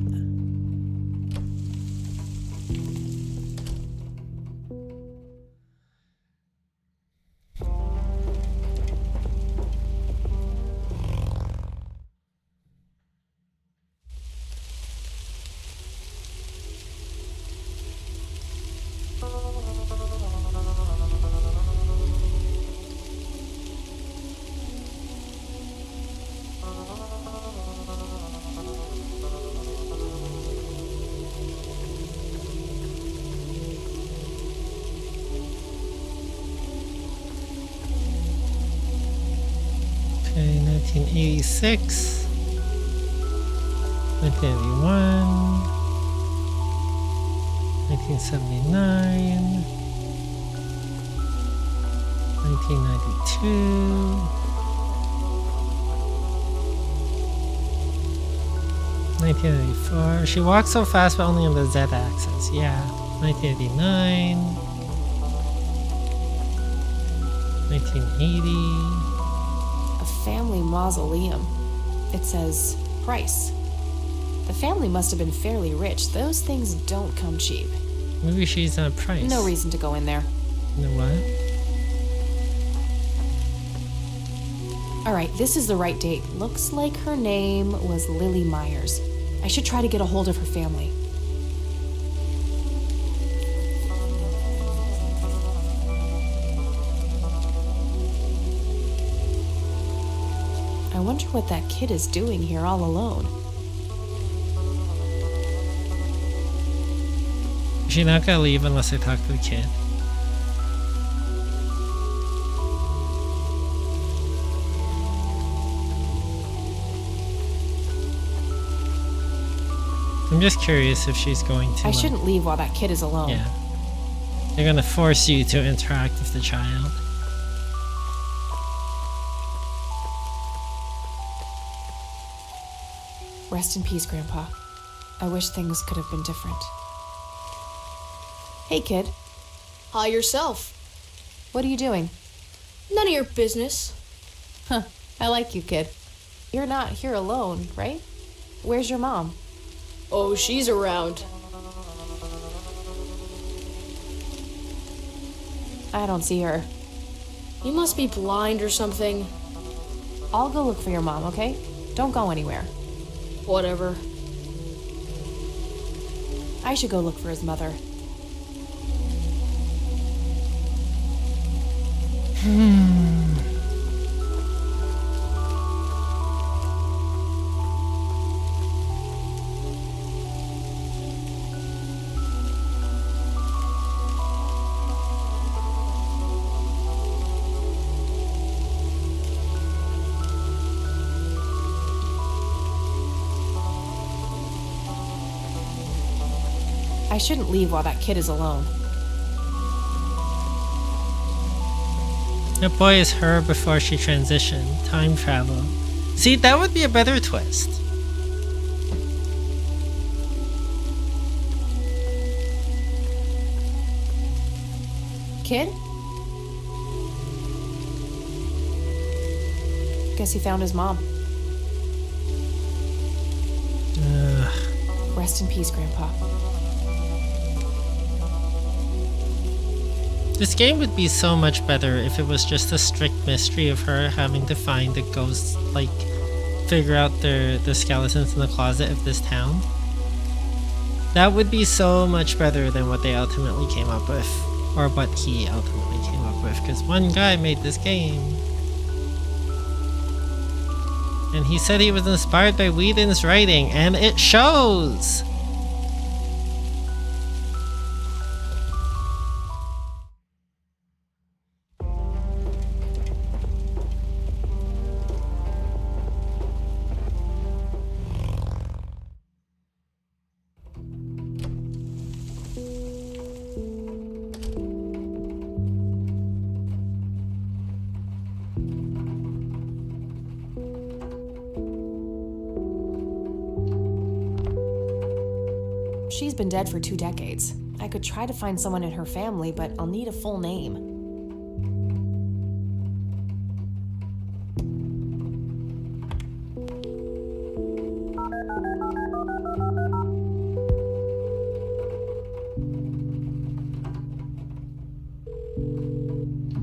Okay, 1986, 1981, 1979, 1992, 1984. She walks so fast, but only on the Z-axis. Yeah, 1989, 1980. Family mausoleum. It says price. The family must have been fairly rich. Those things don't come cheap. Maybe she's on price. No reason to go in there. You know what? Alright, this is the right date. Looks like her name was Lily Myers. I should try to get a hold of her family. I wonder what that kid is doing here all alone. She's not gonna leave unless I talk to the kid. I'm just curious if she's going to. I shouldn't leave while that kid is alone. Yeah. They're gonna force you to interact with the child. Rest in peace, Grandpa. I wish things could have been different. Hey, kid. Hi, yourself. What are you doing? None of your business. Huh. I like you, kid. You're not here alone, right? Where's your mom? Oh, she's around. I don't see her. You must be blind or something. I'll go look for your mom, okay? Don't go anywhere. Whatever. I should go look for his mother. I shouldn't leave while that kid is alone. That boy is her before she transitioned. Time travel. See, that would be a better twist. Kid? Guess he found his mom. Rest in peace, Grandpa. This game would be so much better if it was just a strict mystery of her having to find the ghosts, like figure out the skeletons in the closet of this town. That would be so much better than what they ultimately came up with, or what he ultimately came up with, because one guy made this game. And he said he was inspired by Whedon's writing, and it shows! She's been dead for 2 decades. I could try to find someone in her family, but I'll need a full name.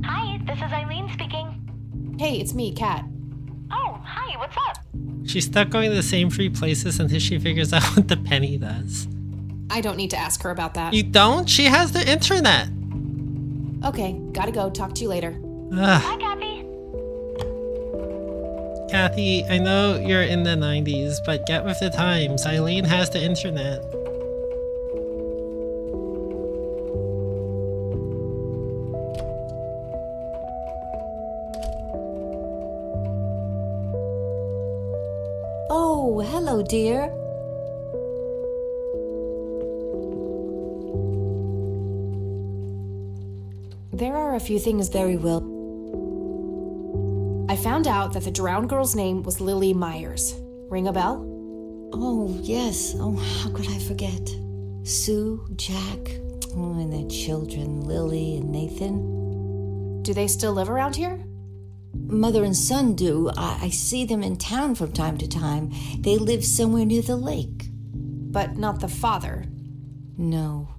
Hi, this is Eileen speaking. Hey, it's me, Kat. Oh, hi, what's up? She's stuck going to the same 3 places until she figures out what the penny does. I don't need to ask her about that. You don't? She has the internet! Okay, gotta go. Talk to you later. Ugh. Hi, Kathy. Kathy, I know you're in the 90s, but get with the times. Eileen has the internet. Oh, hello, dear. There are a few things. Very well. I found out that the drowned girl's name was Lily Myers. Ring a bell? Oh, yes. Oh, how could I forget? Sue, Jack, and their children, Lily and Nathan. Do they still live around here? Mother and son do. I see them in town from time to time. They live somewhere near the lake. But not the father. No.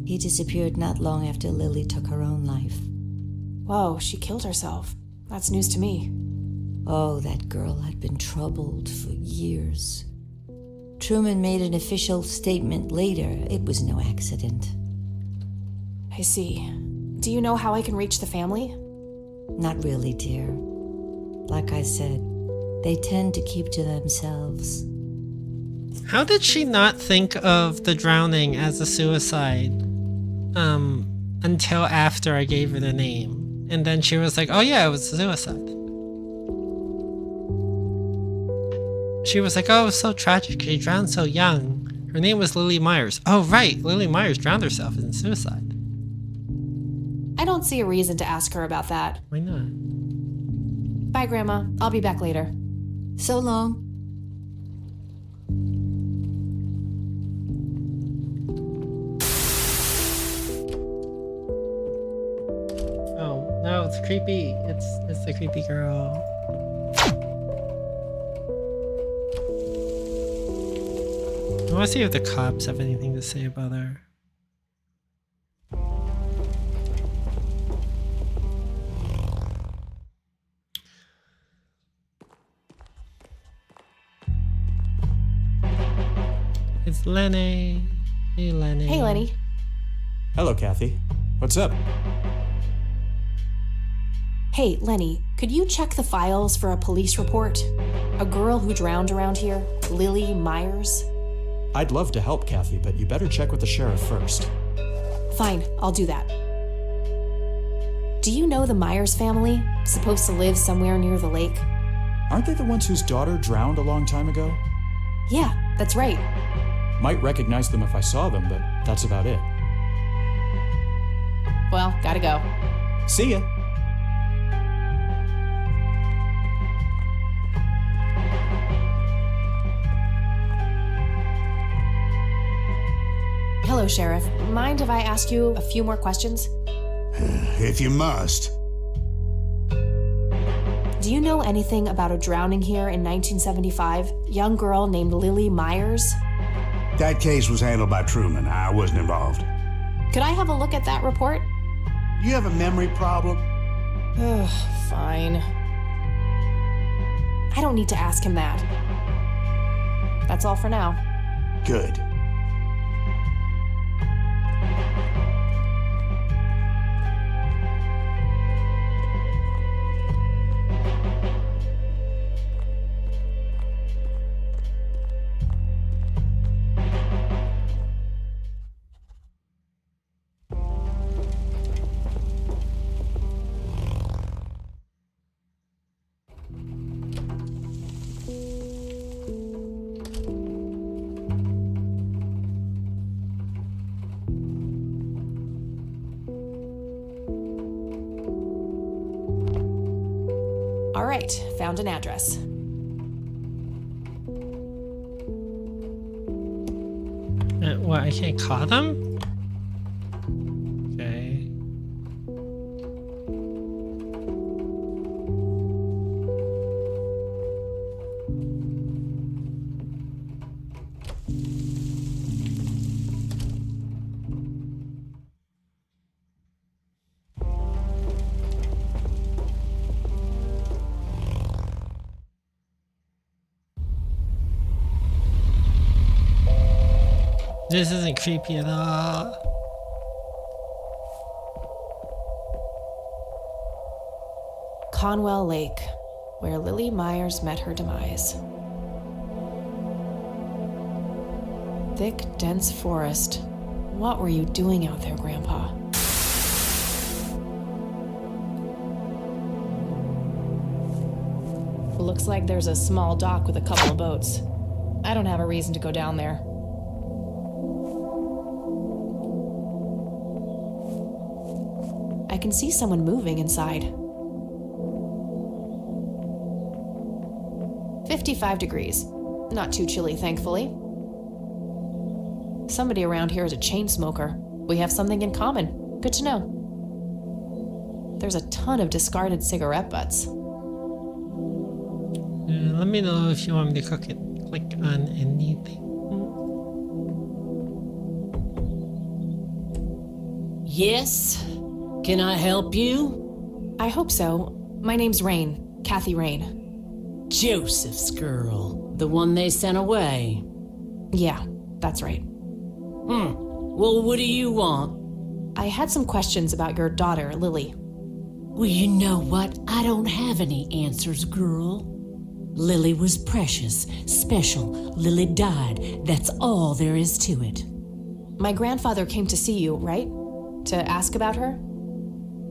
He disappeared not long after Lily took her own life. Whoa, she killed herself. That's news to me. Oh, that girl had been troubled for years. Truman made an official statement later. It was no accident. I see. Do you know how I can reach the family? Not really, dear. Like I said, they tend to keep to themselves. How did she not think of the drowning as a suicide until after I gave her the name? And then she was like, oh yeah, it was a suicide. She was like, oh, it was so tragic. She drowned so young. Her name was Lily Myers. Oh, right. Lily Myers drowned herself in suicide. I don't see a reason to ask her about that. Why not? Bye, Grandma. I'll be back later. So long. Oh, no, it's creepy. It's the creepy girl. I want to see if the cops have anything to say about her. It's Lenny. Hey, Lenny. Hey, Lenny. Hello, Kathy. What's up? Hey, Lenny, could you check the files for a police report? A girl who drowned around here, Lily Myers? I'd love to help, Kathy, but you better check with the sheriff first. Fine, I'll do that. Do you know the Myers family? Supposed to live somewhere near the lake? Aren't they the ones whose daughter drowned a long time ago? Yeah, that's right. Might recognize them if I saw them, but that's about it. Well, gotta go. See ya. Hello, Sheriff. Mind if I ask you a few more questions? If you must. Do you know anything about a drowning here in 1975? Young girl named Lily Myers? That case was handled by Truman. I wasn't involved. Could I have a look at that report? You have a memory problem? Ugh, fine. I don't need to ask him that. That's all for now. Good. All right, found an address. What, I can't call them? Okay. This isn't creepy at all. Conwell Lake, where Lily Myers met her demise. Thick, dense forest. What were you doing out there, Grandpa? Looks like there's a small dock with a couple of boats. I don't have a reason to go down there. I can see someone moving inside. 55 degrees. Not too chilly, thankfully. Somebody around here is a chain smoker. We have something in common. Good to know. There's a ton of discarded cigarette butts. Let me know if you want me to click on anything. Yes? Can I help you? I hope so. My name's Rain. Kathy Rain. Joseph's girl. The one they sent away. Yeah, that's right. Well, what do you want? I had some questions about your daughter, Lily. Well, you know what? I don't have any answers, girl. Lily was precious, special. Lily died. That's all there is to it. My grandfather came to see you, right? To ask about her?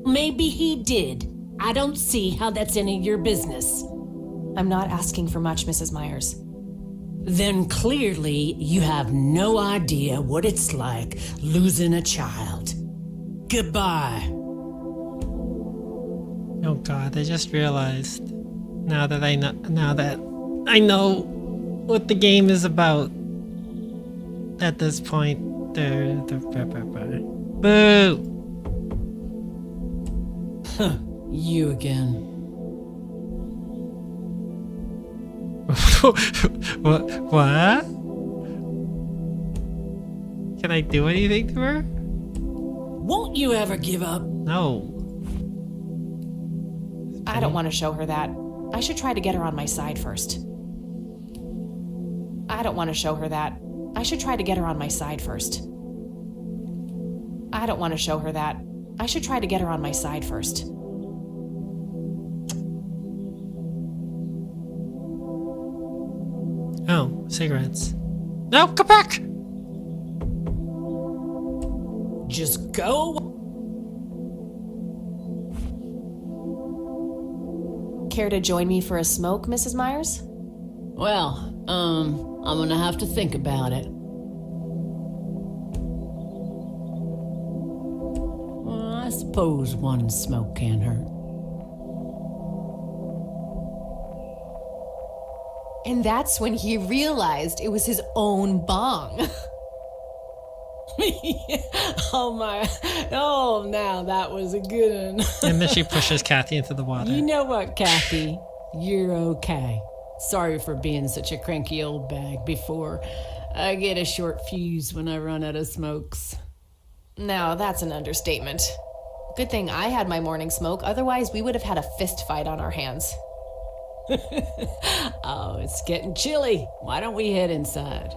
Maybe he did. I don't see how that's any of your business. I'm not asking for much, Mrs. Myers. Then clearly you have no idea what it's like losing a child. Goodbye. Oh God, I just realized now that I know what the game is about. At this point, boo. You again. What? Can I do anything to her? Won't you ever give up? No. I don't want to show her that. I should try to get her on my side first. I don't want to show her that. I should try to get her on my side first. I don't want to show her that. I should try to get her on my side first. Oh, cigarettes. No, come back! Just go. Care to join me for a smoke, Mrs. Myers? Well, I'm gonna have to think about it. Well, I suppose one smoke can't hurt. And that's when he realized it was his own bong. Oh my, oh, now that was a good one. And then she pushes Kathy into the water. You know what, Kathy? You're okay. Sorry for being such a cranky old bag before. I get a short fuse when I run out of smokes. Now, that's an understatement. Good thing I had my morning smoke, otherwise we would have had a fist fight on our hands. Oh, it's getting chilly. Why don't we head inside?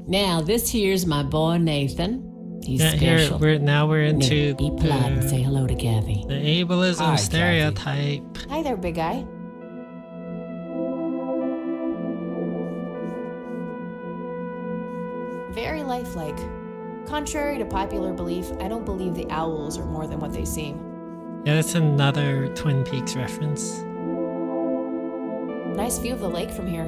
Now, this here's my boy Nathan. He's special. Here, we're into be polite and say hello to Kathy. The ableism Hi, stereotype. Hi there, big guy. Very lifelike. Contrary to popular belief, I don't believe the owls are more than what they seem. Yeah, that's another Twin Peaks reference. Nice view of the lake from here.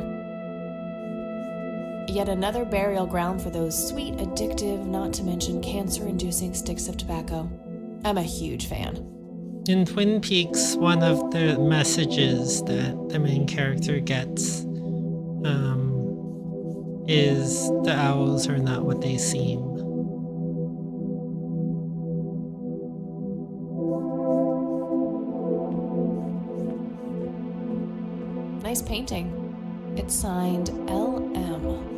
Yet another burial ground for those sweet, addictive, not to mention cancer-inducing sticks of tobacco. I'm a huge fan. In Twin Peaks, one of the messages that the main character gets is the owls are not what they seem. Nice painting. It's signed LM.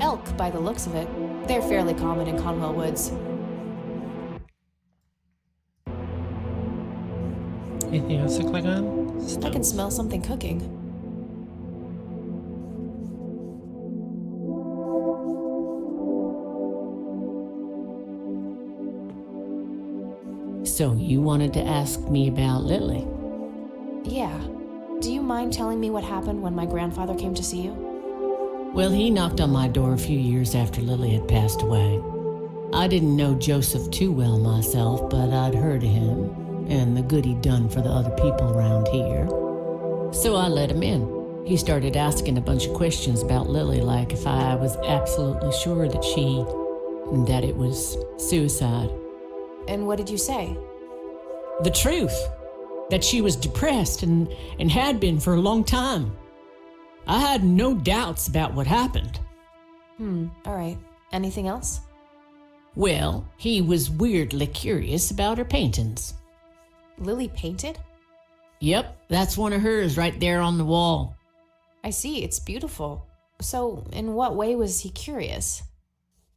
Elk, by the looks of it. They're fairly common in Conwell Woods. Anything else to click on? I can smell something cooking. So you wanted to ask me about Lily? Yeah. Do you mind telling me what happened when my grandfather came to see you? Well, he knocked on my door a few years after Lily had passed away. I didn't know Joseph too well myself, but I'd heard of him and the good he'd done for the other people around here. So I let him in. He started asking a bunch of questions about Lily, like if I was absolutely sure that it was suicide. And what did you say? The truth. That she was depressed and had been for a long time. I had no doubts about what happened. All right. Anything else? Well, he was weirdly curious about her paintings. Lily painted? Yep, that's one of hers right there on the wall. I see, it's beautiful. So, in what way was he curious?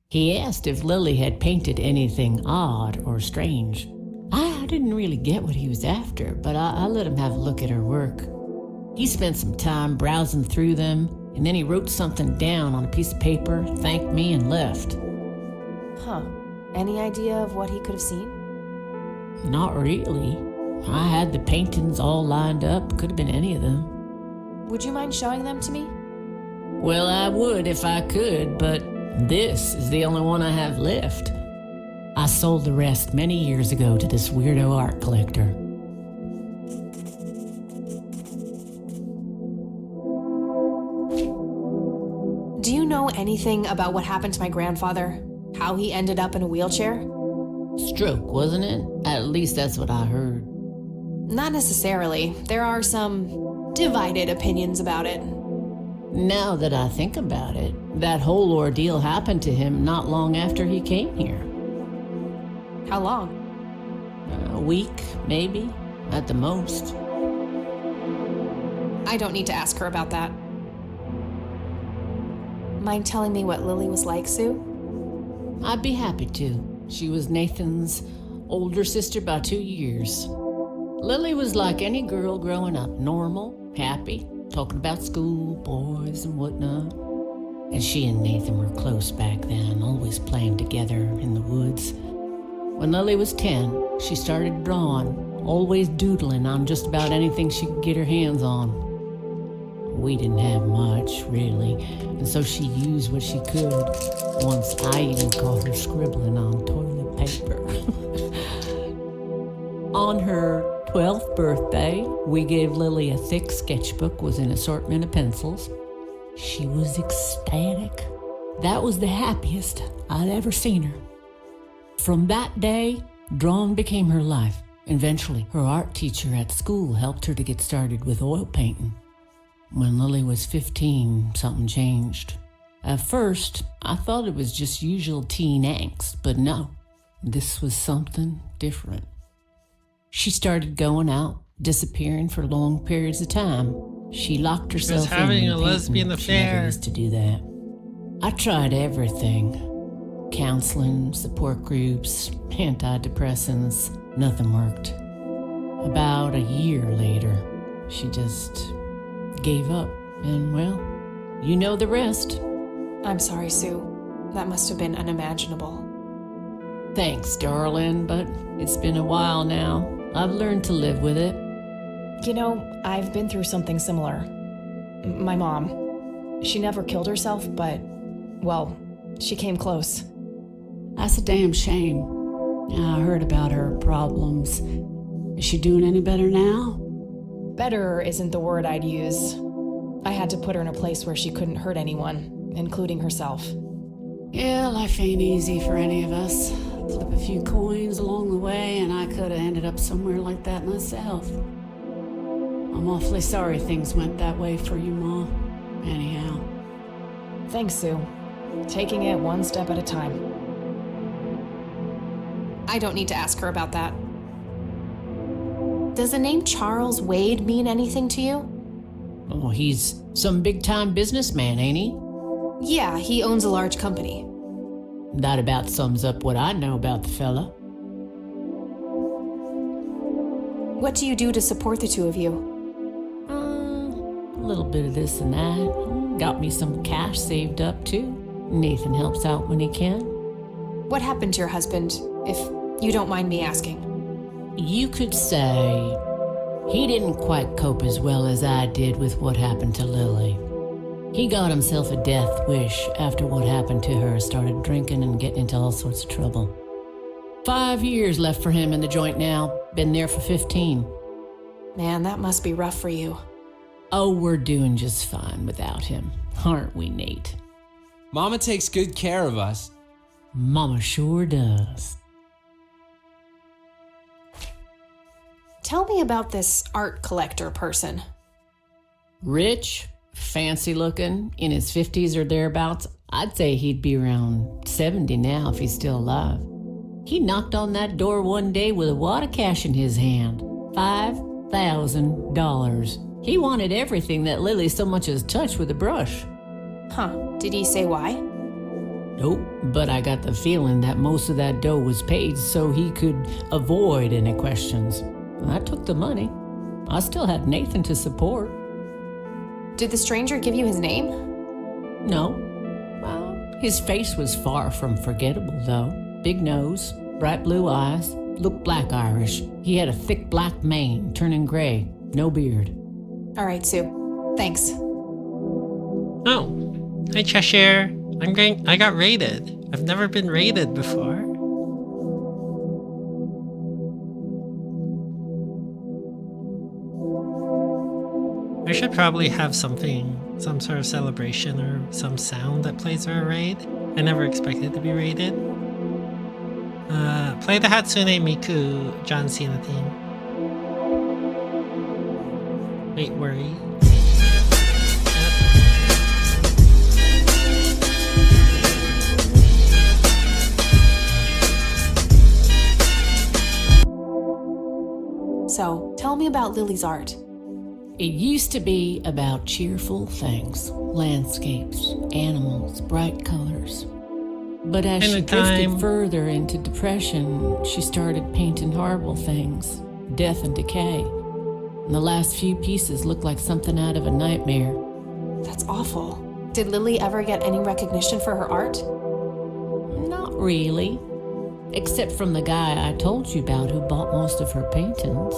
He asked if Lily had painted anything odd or strange. I didn't really get what he was after, but I let him have a look at her work. He spent some time browsing through them, and then he wrote something down on a piece of paper, thanked me, and left. Huh. Any idea of what he could have seen? Not really. I had the paintings all lined up. Could have been any of them. Would you mind showing them to me? Well, I would if I could, but this is the only one I have left. I sold the rest many years ago to this weirdo art collector. Do you know anything about what happened to my grandfather? How he ended up in a wheelchair? Stroke, wasn't it? At least that's what I heard. Not necessarily. There are some divided opinions about it. Now that I think about it, that whole ordeal happened to him not long after he came here. How long? A week, maybe, at the most. I don't need to ask her about that. Mind telling me what Lily was like, Sue? I'd be happy to. She was Nathan's older sister by 2 years. Lily was like any girl growing up, normal, happy, talking about school, boys, and whatnot. And she and Nathan were close back then, always playing together in the woods. When Lily was 10, she started drawing, always doodling on just about anything she could get her hands on. We didn't have much, really, and so she used what she could. Once I even caught her scribbling on toilet paper. On her 12th birthday, we gave Lily a thick sketchbook with an assortment of pencils. She was ecstatic. That was the happiest I'd ever seen her. From that day, drawing became her life. Eventually, her art teacher at school helped her to get started with oil painting. When Lily was 15, something changed. At first, I thought it was just usual teen angst, but no, this was something different. She started going out, disappearing for long periods of time. She locked herself in having a painting. lesbian She never affair. used to do that. I tried everything. Counseling, support groups, antidepressants, nothing worked. About a year later, she just gave up, and well, you know the rest. I'm sorry, Sue. That must have been unimaginable. Thanks, darling, but it's been a while now. I've learned to live with it. You know, I've been through something similar. My mom. She never killed herself, but, well, she came close. That's a damn shame. I heard about her problems. Is she doing any better now? Better isn't the word I'd use. I had to put her in a place where she couldn't hurt anyone, including herself. Yeah, life ain't easy for any of us. Flip a few coins along the way, and I could have ended up somewhere like that myself. I'm awfully sorry things went that way for you, Ma. Anyhow. Thanks, Sue. Taking it one step at a time. I don't need to ask her about that. Does the name Charles Wade mean anything to you? Oh, he's some big-time businessman, ain't he? Yeah, he owns a large company. That about sums up what I know about the fella. What do you do to support the two of you? A little bit of this and that. Got me some cash saved up, too. Nathan helps out when he can. What happened to your husband, if you don't mind me asking? You could say he didn't quite cope as well as I did with what happened to Lily. He got himself a death wish after what happened to her, started drinking and getting into all sorts of trouble. 5 years left for him in the joint now. Been there for 15. Man, that must be rough for you. Oh, we're doing just fine without him, aren't we, Nate? Mama takes good care of us. Mama sure does. Tell me about this art collector person. Rich, fancy looking, in his 50s or thereabouts. I'd say he'd be around 70 now if he's still alive. He knocked on that door one day with a wad of cash in his hand. $5,000. He wanted everything that Lily so much as touched with a brush. Huh. Did he say why? Nope, but I got the feeling that most of that dough was paid so he could avoid any questions. I took the money. I still had Nathan to support. Did the stranger give you his name? No. Well, his face was far from forgettable, though. Big nose, bright blue eyes, looked black Irish. He had a thick black mane, turning gray, no beard. All right, Sue. Thanks. Oh, hi Cheshire. I got raided. I've never been raided before. I should probably have some sort of celebration or some sound that plays for a raid. I never expected to be raided. Play the Hatsune Miku John Cena theme. Wait, worry. So, tell me about Lily's art. It used to be about cheerful things, landscapes, animals, bright colors. But as she drifted further into depression, she started painting horrible things, death and decay. And the last few pieces looked like something out of a nightmare. That's awful. Did Lily ever get any recognition for her art? Not really. Except from the guy I told you about who bought most of her paintings.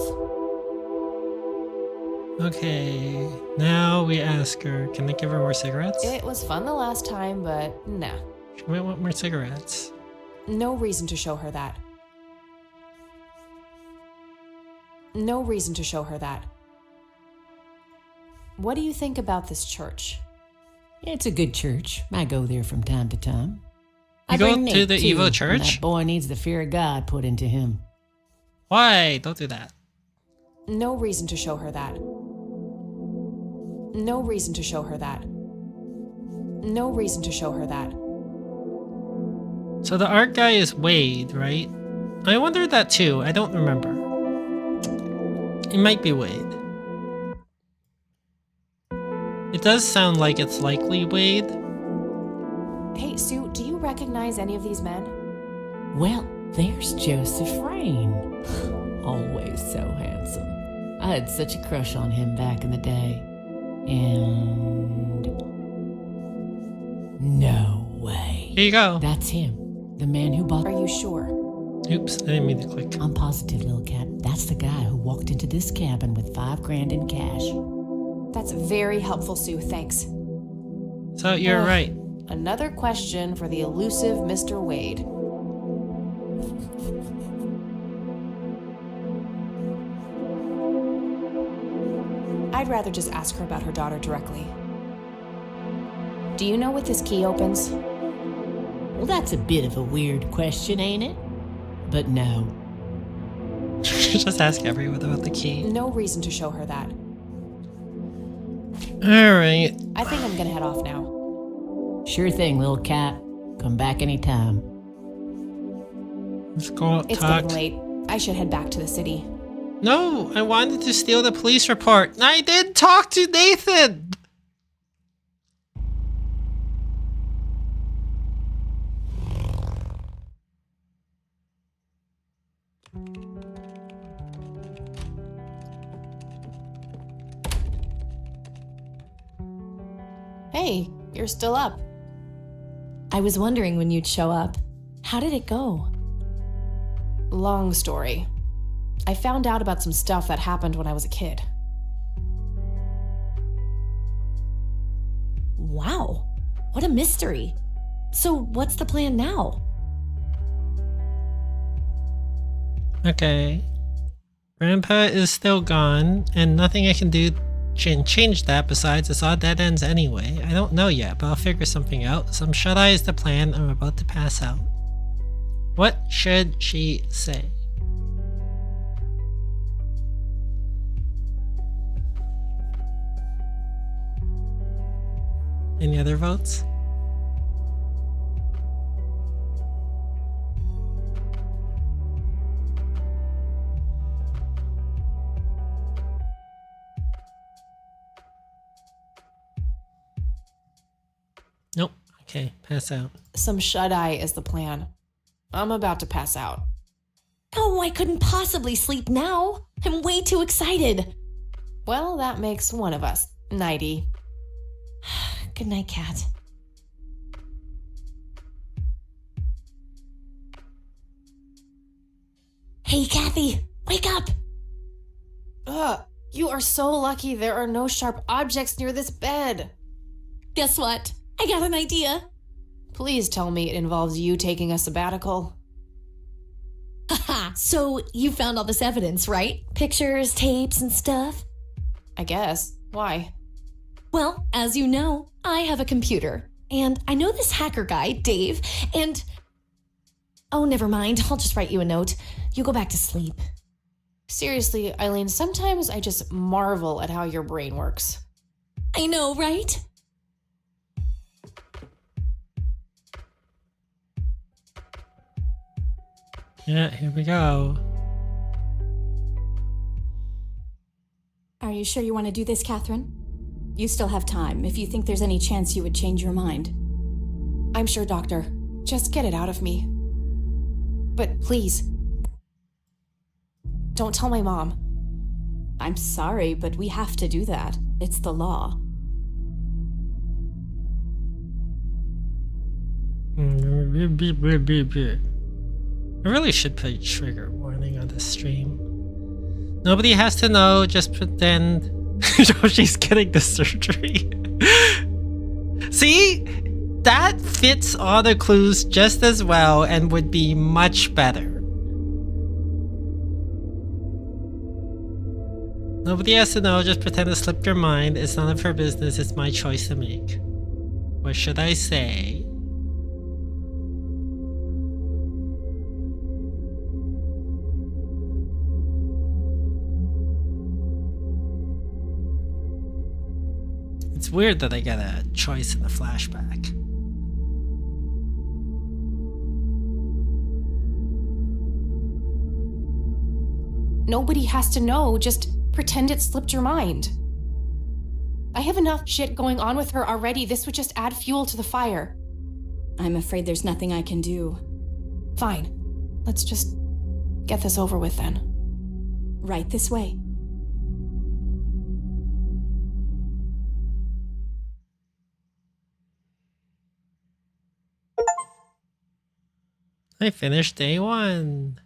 Okay, now we ask her, can I give her more cigarettes? It was fun the last time, but nah. She might want more cigarettes. No reason to show her that. No reason to show her that. What do you think about this church? It's a good church. I go there from time to time. You go to the evil church? That boy needs the fear of God put into him. Why? Don't do that. No reason to show her that. No reason to show her that. No reason to show her that. So the art guy is Wade, right? I wondered that too. I don't remember. It might be Wade. It does sound like it's likely Wade. Hey, Sue, do you recognize any of these men? Well, there's Joseph Rain. Always so handsome. I had such a crush on him back in the day. And... no way. Here you go. That's him. The man who bought... Are you sure? Oops, I didn't mean to click. I'm positive, little cat. That's the guy who walked into this cabin with $5,000 in cash. That's very helpful, Sue. Thanks. So you're right. Another question for the elusive Mr. Wade. I'd rather just ask her about her daughter directly. Do you know what this key opens? Well, that's a bit of a weird question, ain't it? but no. Just ask everyone about the key. No reason to show her that. Alright. I think I'm gonna head off now. Sure thing, little cat. Come back anytime. Let's go It's talk. getting late. I should head back to the city. No, I wanted to steal the police report. And I did talk to Nathan. Hey, you're still up. I was wondering when you'd show up. How did it go? Long story. I found out about some stuff that happened when I was a kid. Wow, what a mystery. So what's the plan now? Okay. Grandpa is still gone, and nothing I can do can change that besides it's all dead ends anyway. I don't know yet, but I'll figure something out. Some shut-eye is the plan. I'm about to pass out. What should she say? Any other votes? Nope. Okay, pass out. Some shut-eye is the plan. I'm about to pass out. Oh, I couldn't possibly sleep now. I'm way too excited. Well, that makes one of us. Nighty. Good night, cat. Hey, Kathy, wake up! Ugh, you are so lucky there are no sharp objects near this bed. Guess what? I got an idea. Please tell me it involves you taking a sabbatical. Haha, so you found all this evidence, right? Pictures, tapes, and stuff? I guess. Why? Well, as you know, I have a computer. And I know this hacker guy, Dave, and... Oh, never mind. I'll just write you a note. You go back to sleep. Seriously, Eileen, sometimes I just marvel at how your brain works. I know, right? Yeah, here we go. Are you sure you want to do this, Catherine? You still have time if you think there's any chance you would change your mind. I'm sure, Doctor. Just get it out of me. But please, don't tell my mom. I'm sorry, but we have to do that. It's the law. I really should put a trigger warning on this stream. Nobody has to know, just pretend she's getting the surgery. See? That fits all the clues just as well and would be much better. Nobody has to know, just pretend it slipped your mind. It's none of her business, it's my choice to make. What should I say? It's weird that I get a choice in the flashback. Nobody has to know, just pretend it slipped your mind. I have enough shit going on with her already. This would just add fuel to the fire. I'm afraid there's nothing I can do. Fine. Let's just get this over with then. Right this way. I finished day 1.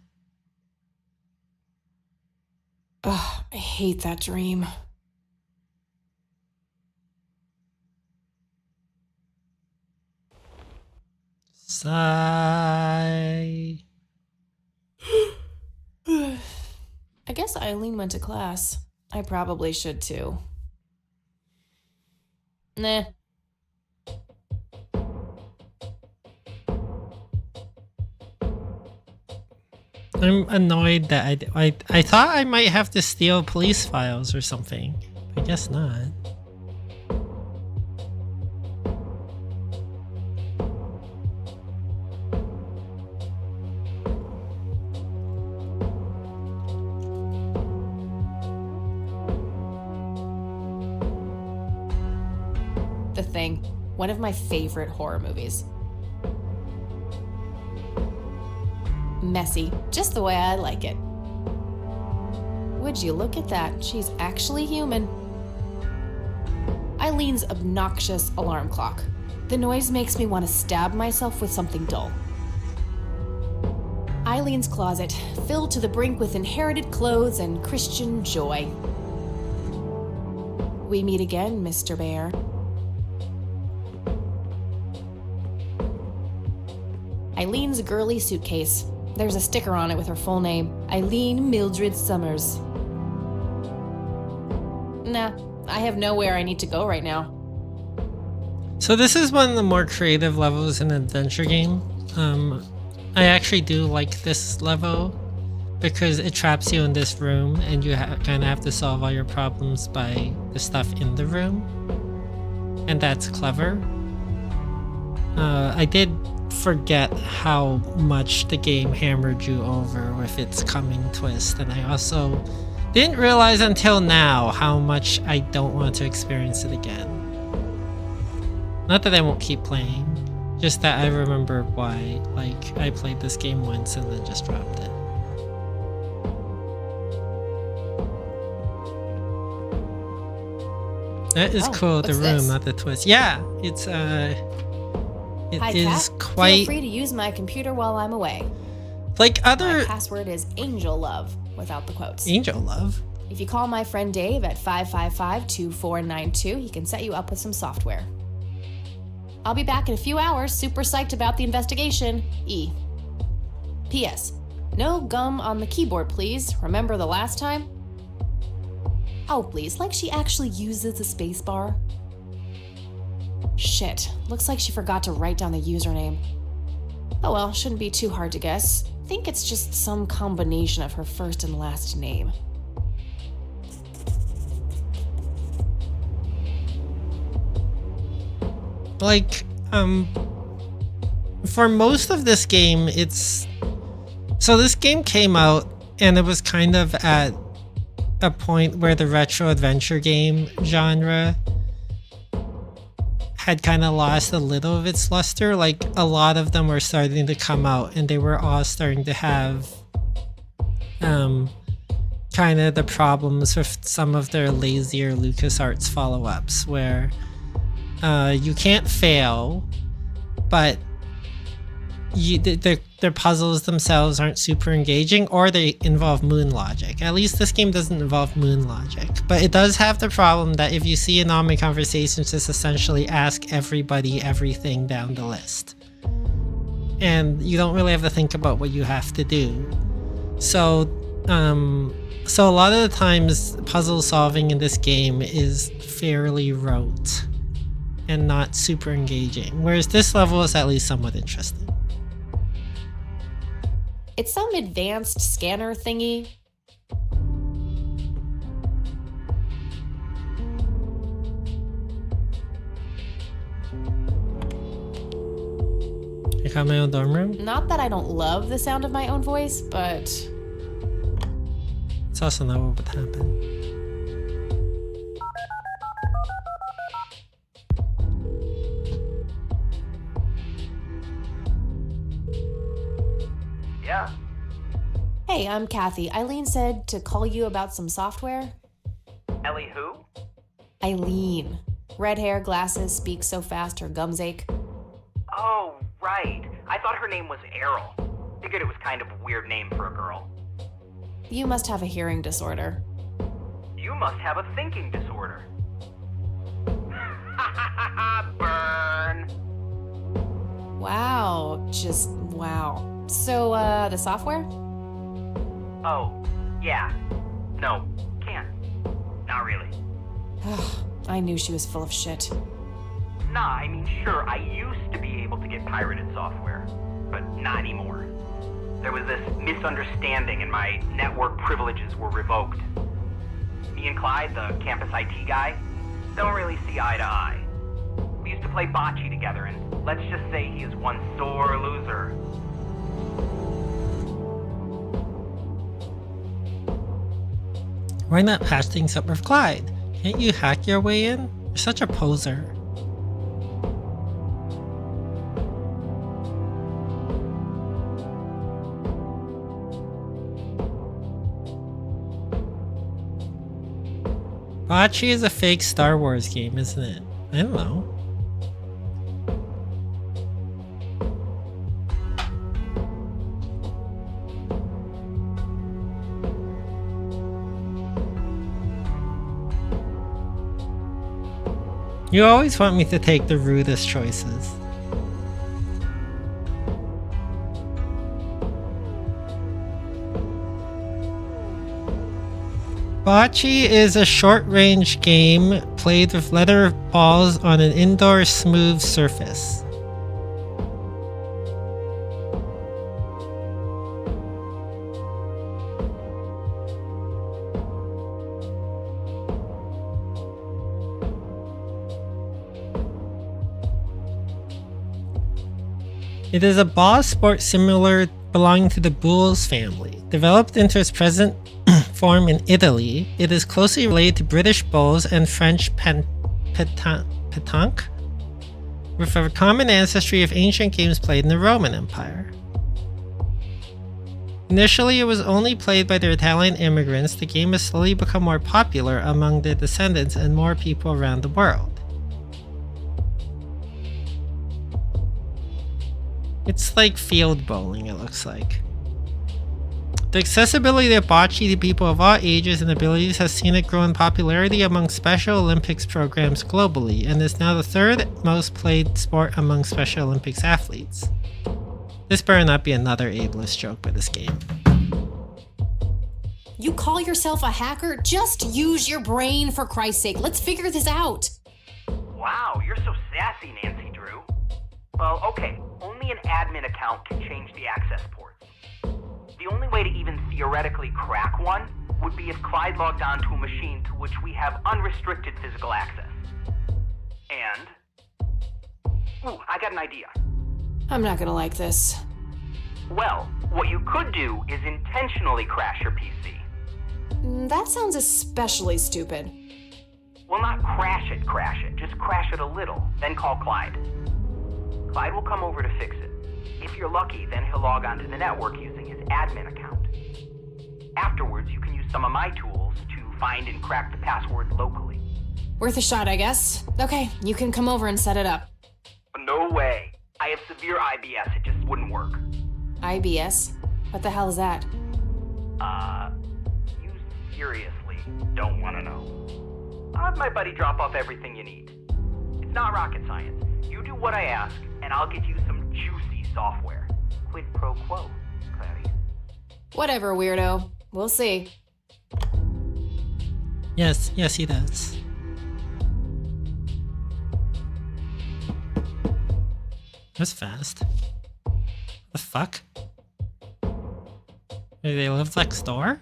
Ugh, I hate that dream. Sigh. I guess Eileen went to class. I probably should too. Nah. I'm annoyed that I thought I might have to steal police files or something. I guess not. The Thing, one of my favorite horror movies. Messy, just the way I like it. Would you look at that? She's actually human. Eileen's obnoxious alarm clock. The noise makes me want to stab myself with something dull. Eileen's closet, filled to the brink with inherited clothes and Christian joy. We meet again, Mr. Bear. Eileen's girly suitcase. There's a sticker on it with her full name, Eileen Mildred Summers. Nah, I have nowhere I need to go right now. So this is one of the more creative levels in an adventure game. I actually do like this level because it traps you in this room and you kind of have to solve all your problems by the stuff in the room. And that's clever. I did forget how much the game hammered you over with its coming twist, and I also didn't realize until now how much I don't want to experience it again. Not that I won't keep playing, just that I remember why, like, I played this game once and then just dropped it. That is cool, the what's room, this? not the twist. Yeah, it's Hi, is Kat. quite Feel free to use my computer while I'm away. like other My password is Angel Love, without the quotes. Angel Love. If you call my friend Dave at 555-2492, he can set you up with some software. I'll be back in a few hours, super psyched about the investigation. E. P.S. No gum on the keyboard, please. Remember the last time? Oh, please, like she actually uses a spacebar. Shit, looks like she forgot to write down the username. Oh well, shouldn't be too hard to guess. I think it's just some combination of her first and last name. Like, for most of this game, so this game came out and it was kind of at a point where the retro adventure game genre had kind of lost a little of its luster. Like, a lot of them were starting to come out and they were all starting to have kind of the problems with some of their lazier LucasArts follow-ups where you can't fail, but their puzzles themselves aren't super engaging, or they involve moon logic. At least this game doesn't involve moon logic, but it does have the problem that if you see anonymous conversations, just essentially ask everybody everything down the list, and you don't really have to think about what you have to do. So a lot of the times puzzle solving in this game is fairly rote and not super engaging, whereas this level is at least somewhat interesting. It's some advanced scanner thingy. I got my own dorm room. Not that I don't love the sound of my own voice, but It's also not what would happen. Yeah? hey, I'm Kathy. Eileen said to call you about some software. Ellie who? Eileen. Red hair, glasses, speaks so fast her gums ache. Oh, right. I thought her name was Errol. Figured it was kind of a weird name for a girl. You must have a hearing disorder. You must have a thinking disorder. Burn. Wow, just wow. So, the software? Oh, yeah. No, can't. Not really. I knew she was full of shit. Nah, I mean, sure, I used to be able to get pirated software, but not anymore. There was this misunderstanding and my network privileges were revoked. Me and Clyde, the campus IT guy, don't really see eye to eye. We used to play bocce together, and let's just say he is one sore loser. Why not patch things up with Clyde? Can't you hack your way in? You're such a poser. Bocce is a fake Star Wars game, isn't it? I don't know. You always want me to take the rudest choices. Bocce is a short-range game played with leather balls on an indoor smooth surface. It is a ball sport similar belonging to the Boules family. Developed into its present form in Italy, it is closely related to British bowls and French pétanque, with a common ancestry of ancient games played in the Roman Empire. Initially, it was only played by the Italian immigrants. The game has slowly become more popular among their descendants and more people around the world. It's like field bowling, it looks like. The accessibility of bocce to people of all ages and abilities has seen it grow in popularity among Special Olympics programs globally, and is now the third most played sport among Special Olympics athletes. This better not be another ableist joke by this game. You call yourself a hacker? Just use your brain, for Christ's sake. Let's figure this out. Wow, you're so sassy, Nancy Drew. Well, okay, only an admin account can change the access ports. The only way to even theoretically crack one would be if Clyde logged onto a machine to which we have unrestricted physical access. And... ooh, I got an idea. I'm not gonna like this. Well, what you could do is intentionally crash your PC. That sounds especially stupid. Well, not crash it, just crash it a little, then call Clyde. Clyde will come over to fix it. If you're lucky, then he'll log onto the network using his admin account. Afterwards, you can use some of my tools to find and crack the password locally. Worth a shot, I guess. Okay, you can come over and set it up. No way. I have severe IBS, it just wouldn't work. IBS? What the hell is that? You seriously don't want to know. I'll have my buddy drop off everything you need. It's not rocket science. You do what I ask, and I'll get you some juicy software. Quid pro quo, Clary. Whatever, weirdo. We'll see. Yes, he does. That's fast. The fuck? Do they live next door?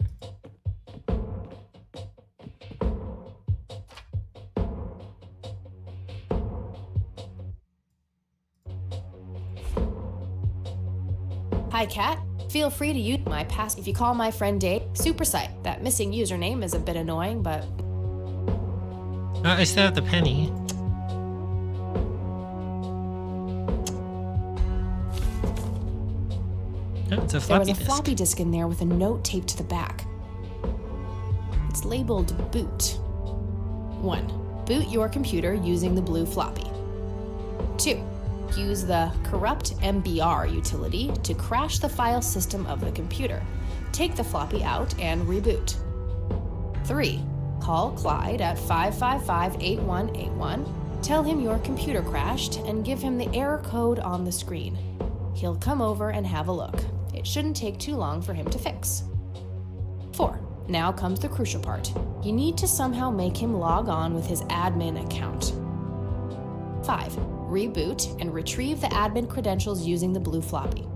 Hi, Kat. Feel free to use my pass if you call my friend Dave. Supersite. That missing username is a bit annoying, but... I still have the penny. Oh, it's a There was floppy a disk. floppy disk in there with a note taped to the back. It's labeled boot. 1. Boot your computer using the blue floppy. 2. Use the corrupt MBR utility to crash the file system of the computer. Take the floppy out and reboot. 3. Call Clyde at 555-8181. Tell him your computer crashed and give him the error code on the screen. He'll come over and have a look. It shouldn't take too long for him to fix. 4. Now comes the crucial part. You need to somehow make him log on with his admin account. 5. Reboot and retrieve the admin credentials using the blue floppy.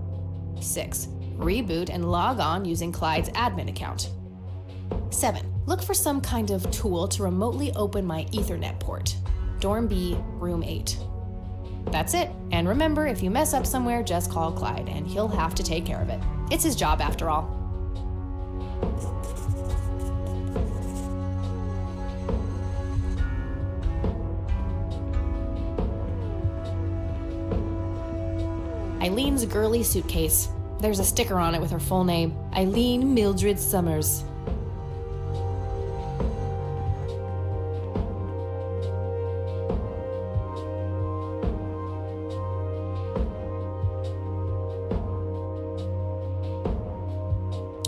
6. Reboot and log on using Clyde's admin account. 7. Look for some kind of tool to remotely open my Ethernet port. Dorm B, room 8. That's it. And remember, if you mess up somewhere, just call Clyde, and he'll have to take care of it. It's his job after all. Eileen's girly suitcase. There's a sticker on it with her full name, Eileen Mildred Summers.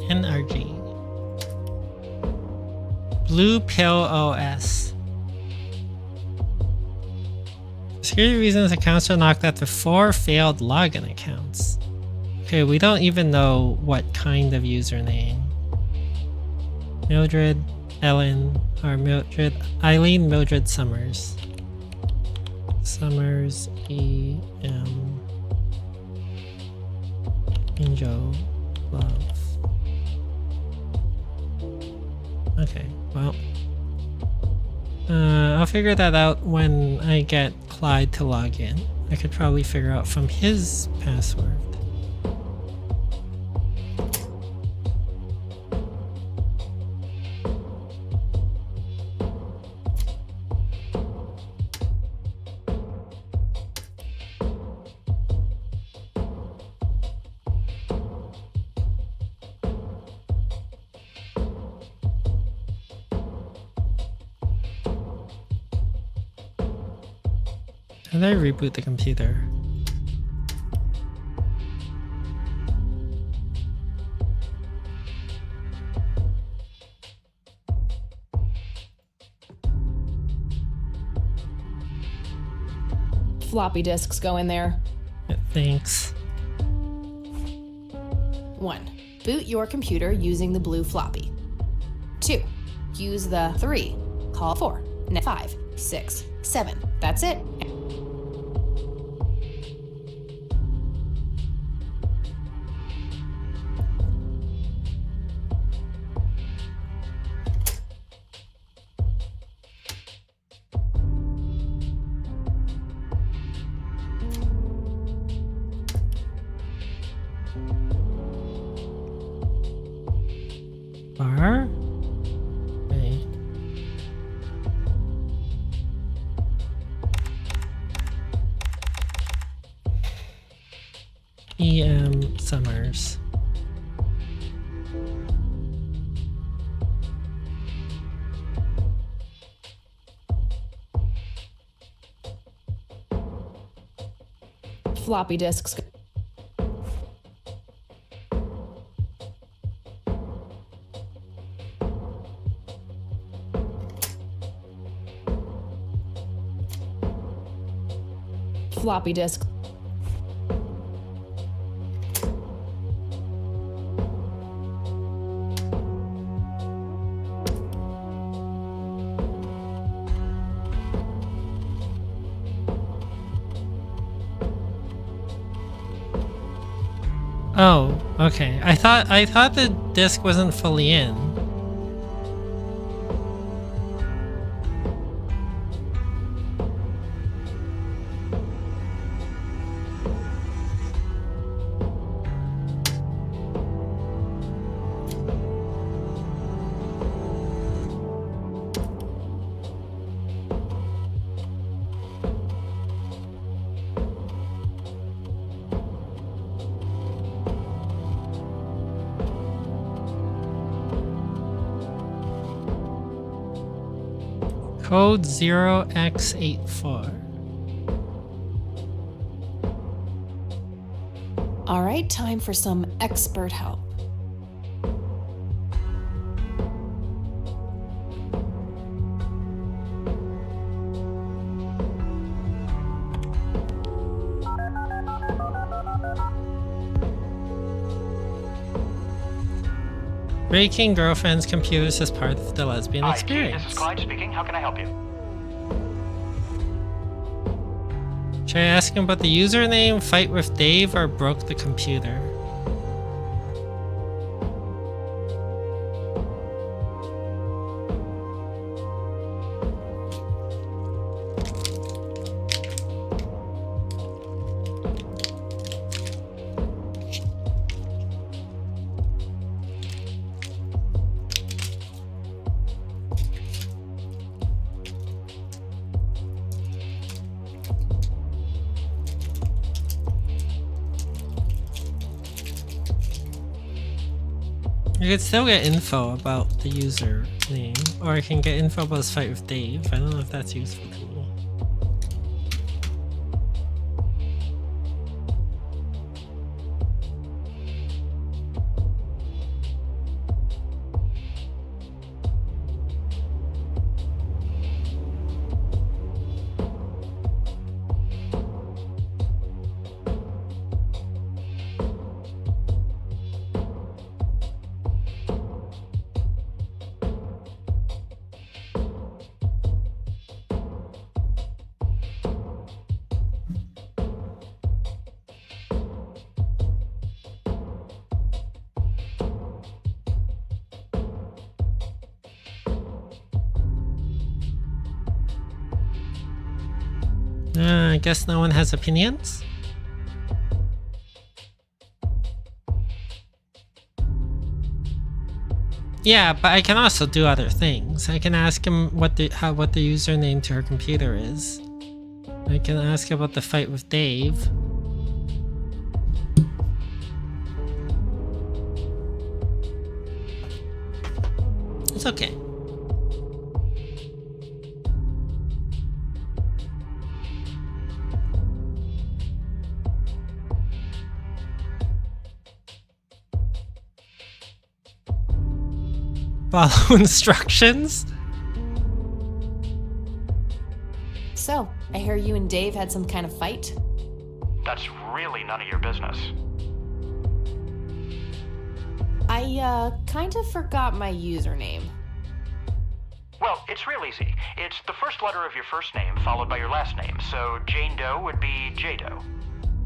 NRG. Blue Pill OS. Security reasons, accounts are locked after 4 failed login accounts. Okay, we don't even know what kind of username. Mildred Ellen or Mildred Eileen Mildred Summers. Summers EM Angel Love. Okay, well, I'll figure that out when I get Clyde to log in. I could probably figure out from his password. How do I reboot the computer? Floppy disks go in there. Thanks. 1. Boot your computer using the blue floppy. 2. Use the 3. Call 4. 5. 6. 7. That's it. Bar? Okay. EM Summers. Floppy disks. Floppy disk. Oh, okay. I thought the disc wasn't fully in. Code 0x84. All right, time for some expert help. Breaking girlfriend's computers as part of the lesbian experience. This is Clyde speaking. How can I help you? Should I ask him about the username, fight with Dave, or broke the computer? I could still get info about the user name, or I can get info about his fight with Dave. I don't know if that's useful to me. I guess no one has opinions? Yeah, but I can also do other things. I can ask him what the username to her computer is. I can ask about the fight with Dave. It's okay. Follow instructions? So, I hear you and Dave had some kind of fight? That's really none of your business. I, kind of forgot my username. Well, it's real easy. It's the first letter of your first name followed by your last name, so Jane Doe would be J-Doe.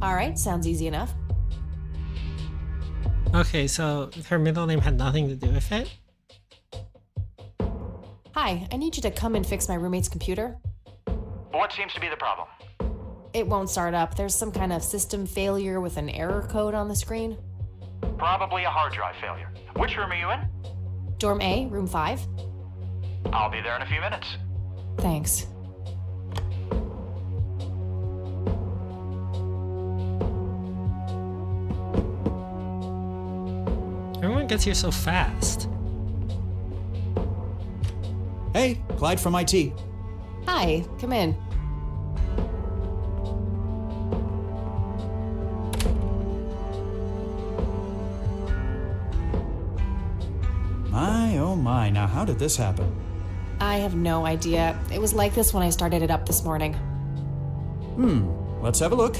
Alright, sounds easy enough. Okay, so her middle name had nothing to do with it? Hi, I need you to come and fix my roommate's computer. What seems to be the problem? It won't start up. There's some kind of system failure with an error code on the screen. Probably a hard drive failure. Which room are you in? Dorm A, room 5. I'll be there in a few minutes. Thanks. Everyone gets here so fast. Hey, Clyde from IT. Hi, come in. My, oh my, now how did this happen? I have no idea. It was like this when I started it up this morning. Let's have a look.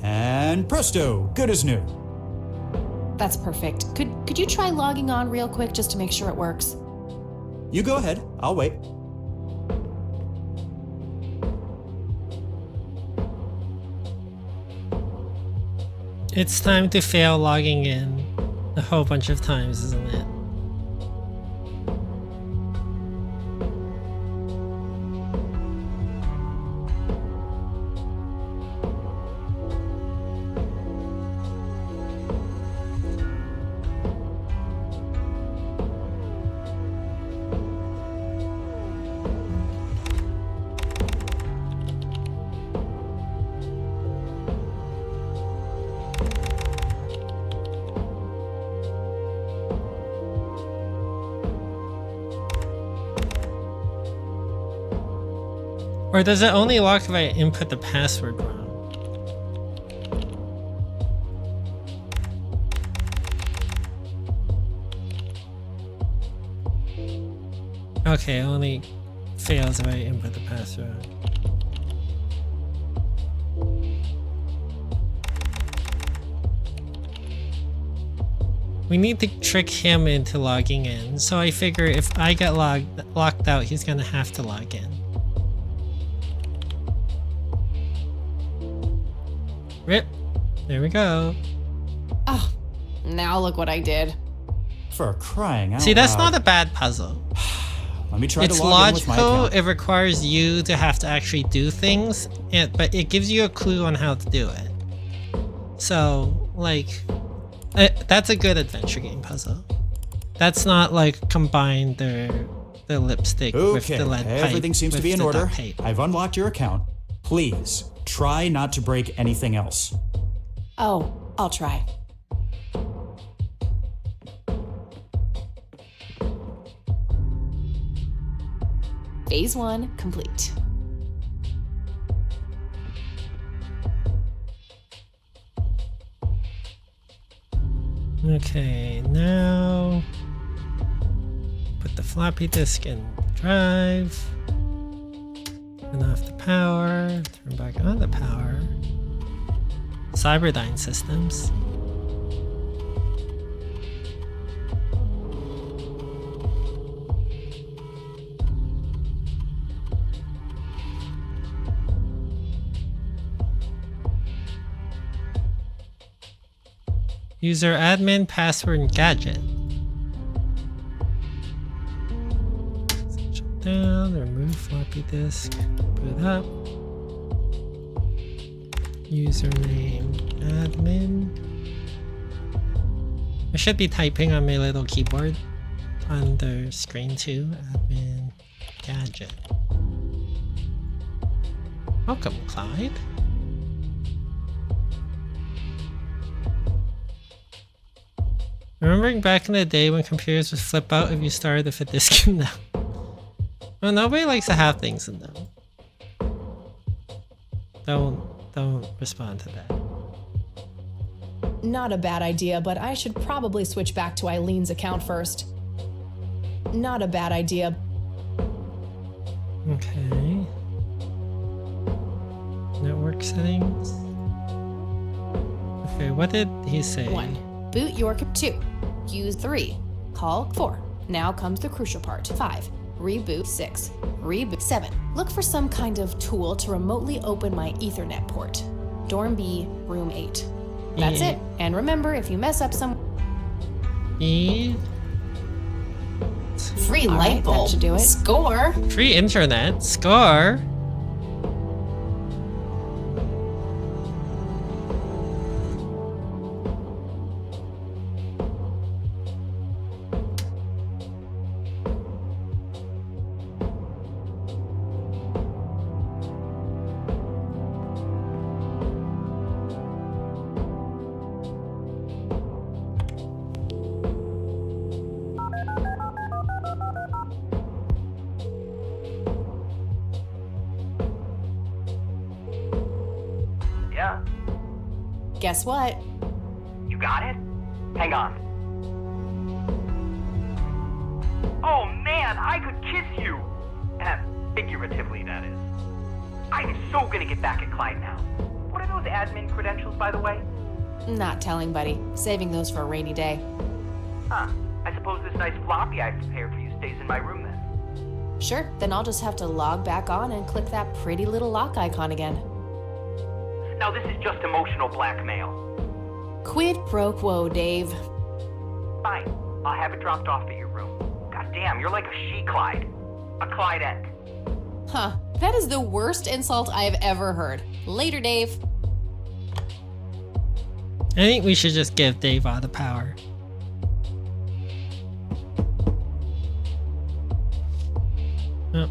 And presto, good as new. That's perfect. Could you try logging on real quick just to make sure it works? You go ahead, I'll wait. It's time to fail logging in a whole bunch of times, isn't it? Or does it only lock if I input the password wrong? Okay, it only fails if I input the password. We need to trick him into logging in, so I figure if I get locked out, he's gonna have to log in. Rip. There we go. Oh, now look what I did. For crying out See, that's loud. not a bad puzzle. Let me try It's to log in with my logical, account. it requires you to have to actually do things, but it gives you a clue on how to do it. So, like, that's a good adventure game puzzle. That's not like combined or the lipstick with Okay, the lead pipe. everything seems to with be in the order. duct tape. I've unlocked your account. Please, try not to break anything else. Oh, I'll try. Phase 1 complete. Okay, now put the floppy disk in drive. Turn off the power. Turn back on the power. Cyberdyne systems. User admin password gadget. Shut down, remove floppy disk, boot up. Username admin. I should be typing on my little keyboard on the screen too. Admin gadget. Welcome, Clyde. Remembering back in the day when computers would flip out if you started with a disk in them. Well, nobody likes to have things in them. Don't respond to that. Not a bad idea, but I should probably switch back to Eileen's account first. Not a bad idea. Okay. Network settings. Okay, what did he say? 1. Boot your 2. Use 3. Call 4. Now comes the crucial part. 5. Reboot 6. Reboot 7. Look for some kind of tool to remotely open my Ethernet port. Dorm B, room 8. That's it. And remember, if you mess up some... Free light bulb. That should do it. Score. Free internet. Score. Yeah? Guess what? You got it? Hang on. Oh man, I could kiss you! Figuratively, that is. I'm so gonna get back at Clyde now. What are those admin credentials, by the way? Not telling, buddy. Saving those for a rainy day. Huh. I suppose this nice floppy I've prepared for you stays in my room then. Sure, then I'll just have to log back on and click that pretty little lock icon again. Now this is just emotional blackmail. Quid pro quo, Dave. Fine. I'll have it dropped off at your room. God damn, you're like a she-Clyde. A Clydette. Huh. That is the worst insult I've ever heard. Later, Dave. I think we should just give Dave all the power. Oh.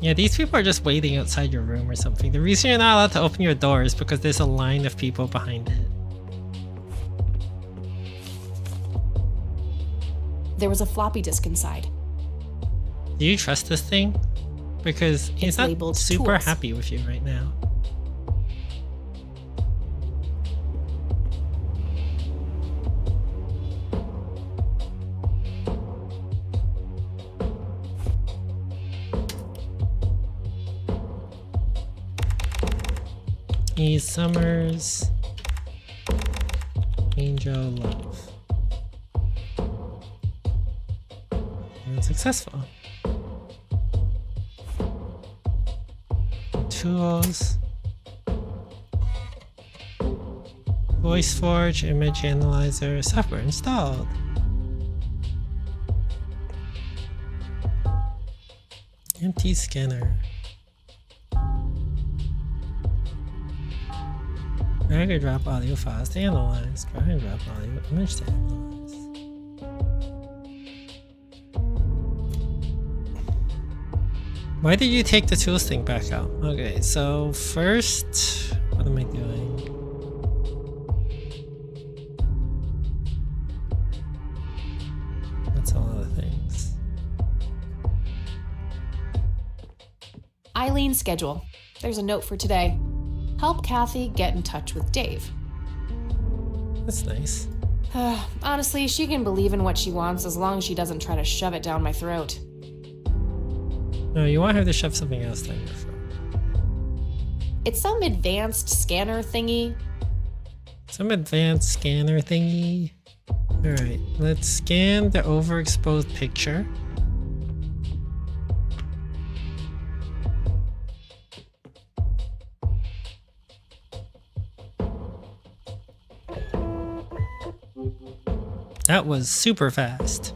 Yeah, these people are just waiting outside your room or something. The reason you're not allowed to open your door is because there's a line of people behind it. There was a floppy disk inside. Do you trust this thing? Because he's It's not labeled super tools. happy with you right now. E. Summers, Angel Love. And successful. Tools. VoiceForge, image analyzer, software installed. Empty scanner. Drag and drop audio files to analyze. Drag and drop audio image to analyze. Why did you take the tools thing back out? Okay, so first, what am I doing? That's a lot of things. Eileen's schedule. There's a note for today. Help Kathy get in touch with Dave. That's nice. Honestly, she can believe in what she wants as long as she doesn't try to shove it down my throat. No, you want her to shove something else down your throat. It's some advanced scanner thingy. Some advanced scanner thingy. Alright, let's scan the overexposed picture. That was super fast.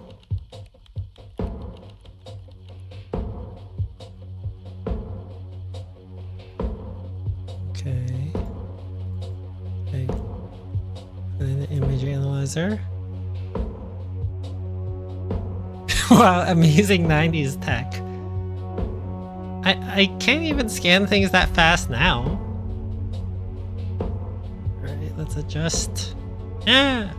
Okay. Put in the image analyzer. Wow, amazing 90s tech. I can't even scan things that fast now. Alright, let's adjust. Yeah!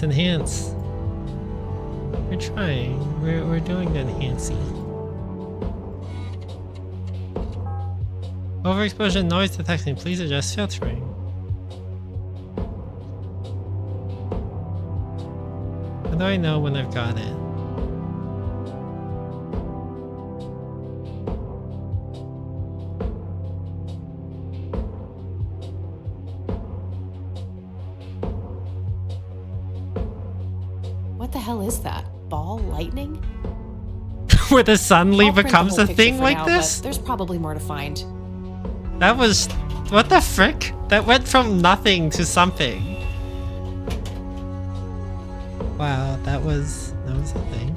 Enhance. We're trying. We're doing the enhancing. Overexposure noise detection. Please adjust filtering. How do I know when I've got it? What the hell is that? Ball lightning? Where the suddenly I'll print the becomes whole a picture thing for like now, this? but there's probably more to find. That was... what the frick? That went from nothing to something. Wow, that was a thing.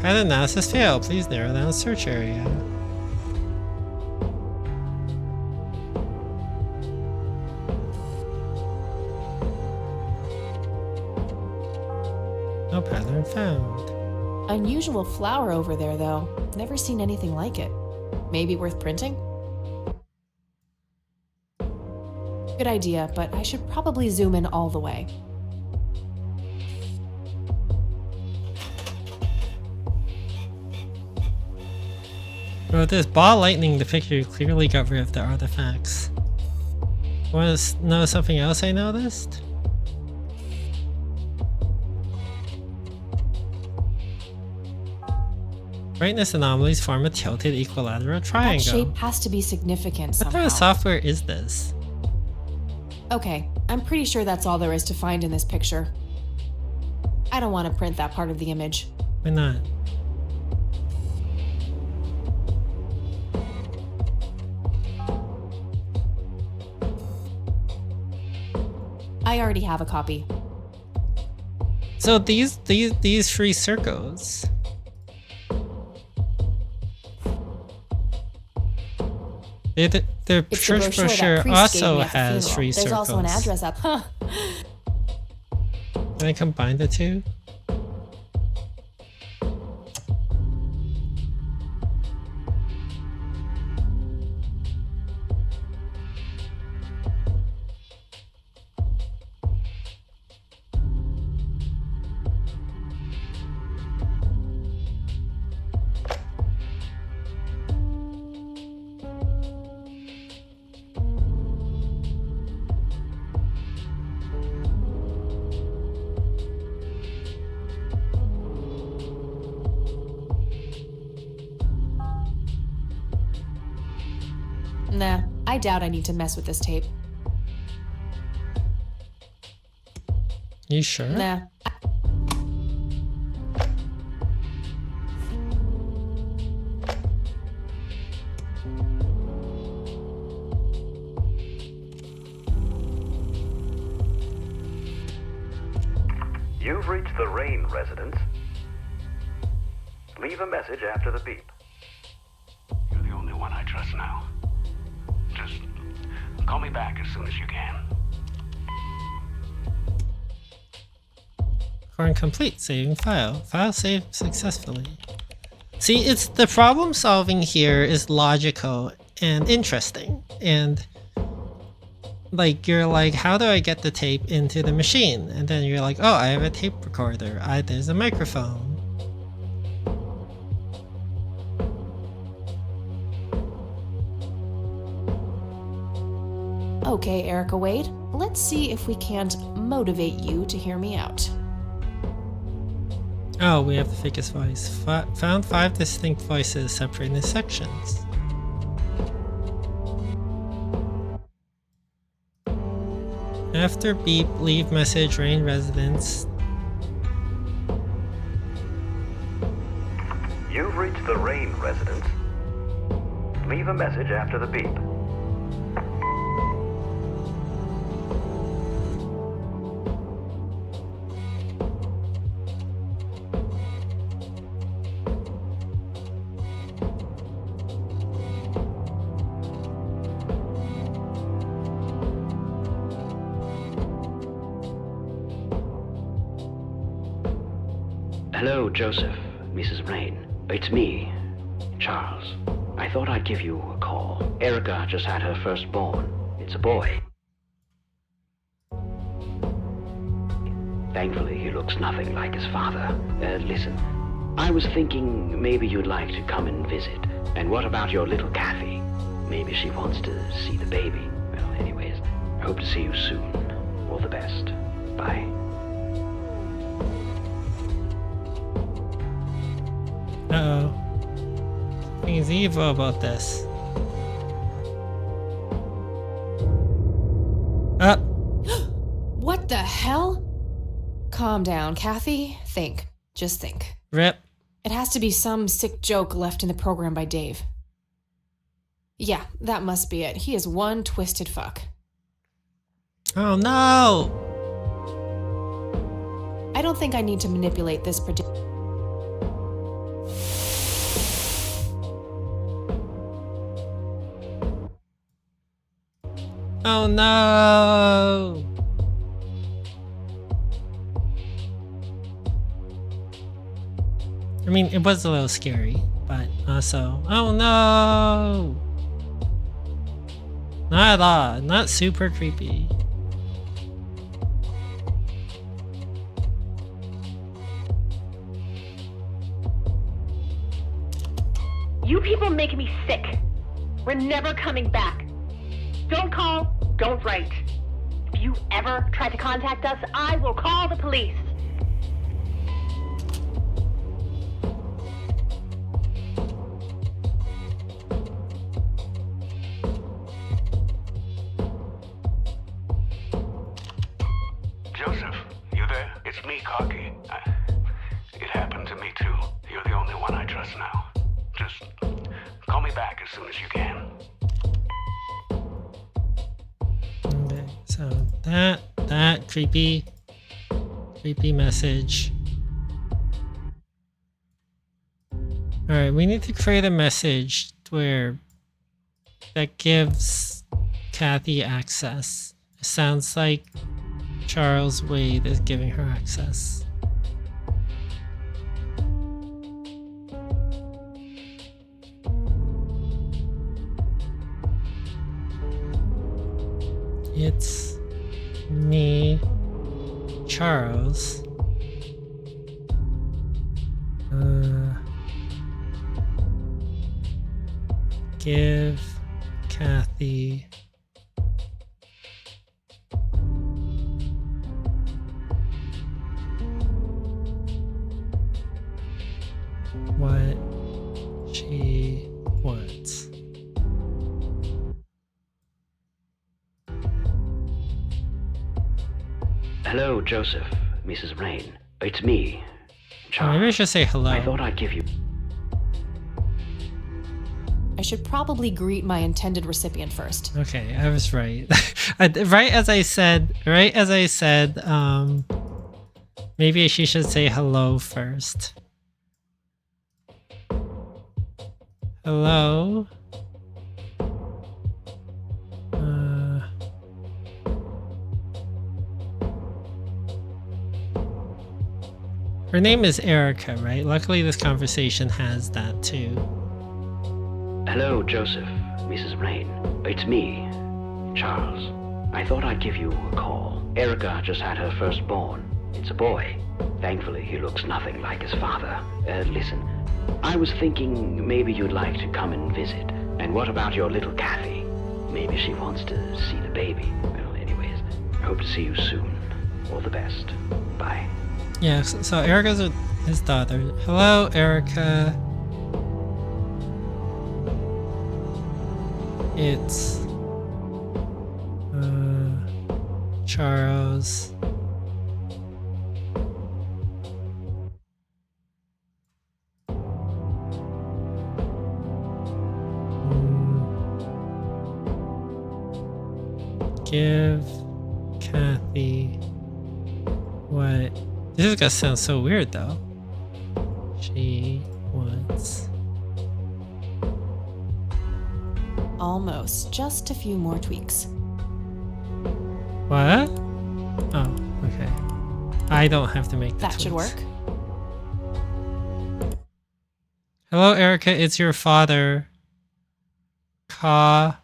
Pattern analysis failed. Please narrow down the search area. No pattern found. Unusual flower over there, though. Never seen anything like it. Maybe worth printing? Good idea, but I should probably zoom in all the way. Bro, this ball lightning, the picture clearly got rid of the artifacts. Want to know something else I noticed? Brightness anomalies form a tilted equilateral That triangle. shape has to be significant What somehow. kind of software is this? Okay, I'm pretty sure that's all there is to find in this picture. I don't want to print that part of the image. Why not? I already have a copy. So these three circles. The It's church the brochure that Priest gave also me at the has funeral. three There's circles. also an address up. Huh. Can I combine the two? Nah, I doubt I need to mess with this tape. You sure? Nah. You've reached the Rain residence. Leave a message after the beep. You're the only one I trust now. Just call me back as soon as you can. Recording complete. Saving file. File saved successfully. See, it's the problem solving here is logical and interesting. And like, you're like, how do I get the tape into the machine? And then you're like, oh, I have a tape recorder. There's a microphone. Okay, Erica Wade, let's see if we can't motivate you to hear me out. Oh, we have the fakest voice. Found 5 distinct voices separated into sections. After beep, leave message, Rain residence. You've reached the Rain residence. Leave a message after the beep. Hello, Joseph, Mrs. Rain. It's me, Charles. I thought I'd give you a call. Erica just had her firstborn. It's a boy. Thankfully, he looks nothing like his father. Listen, I was thinking maybe you'd like to come and visit. And what about your little Kathy? Maybe she wants to see the baby. Well, anyways, I hope to see you soon. All the best. Bye. Uh-oh. Something's evil about this. What the hell? Calm down, Kathy. Think. Just think. Rip. It has to be some sick joke left in the program by Dave. Yeah, that must be it. He is one twisted fuck. Oh no! I don't think I need to manipulate this particular... Oh no! I mean, it was a little scary, but also, oh no! Not at all, not super creepy. You people make me sick. We're never coming back. Don't call, don't write. If you ever try to contact us, I will call the police. Joseph, you there? It's me, Cocky. It happened to me too. You're the only one I trust now. Just call me back as soon as you can. Okay, so that creepy message. Alright, we need to create a message that gives Kathy access. It sounds like Charles Wade is giving her access. It's me, Charles. Give Kathy what she wants. Hello, Joseph, Mrs. Rain. It's me, Charles. Maybe I should say hello. I thought I'd give you... I should probably greet my intended recipient first. Okay, I was right. Right as I said, maybe she should say hello first. Hello? Her name is Erica, right? Luckily this conversation has that too. Hello, Joseph, Mrs. Rain. It's me, Charles. I thought I'd give you a call. Erica just had her firstborn. It's a boy. Thankfully, he looks nothing like his father. Listen, I was thinking maybe you'd like to come and visit. And what about your little Kathy? Maybe she wants to see the baby. Well, anyways, I hope to see you soon. All the best. Bye. Yeah, so Erica's his daughter. Hello, Erica. It's Charles. Give Kathy what? This is gonna sound so weird though. She wants. Almost. Just a few more tweaks. What? Oh, okay. I don't have to make the That should tweaks. work. Hello, Erica. It's your father. Call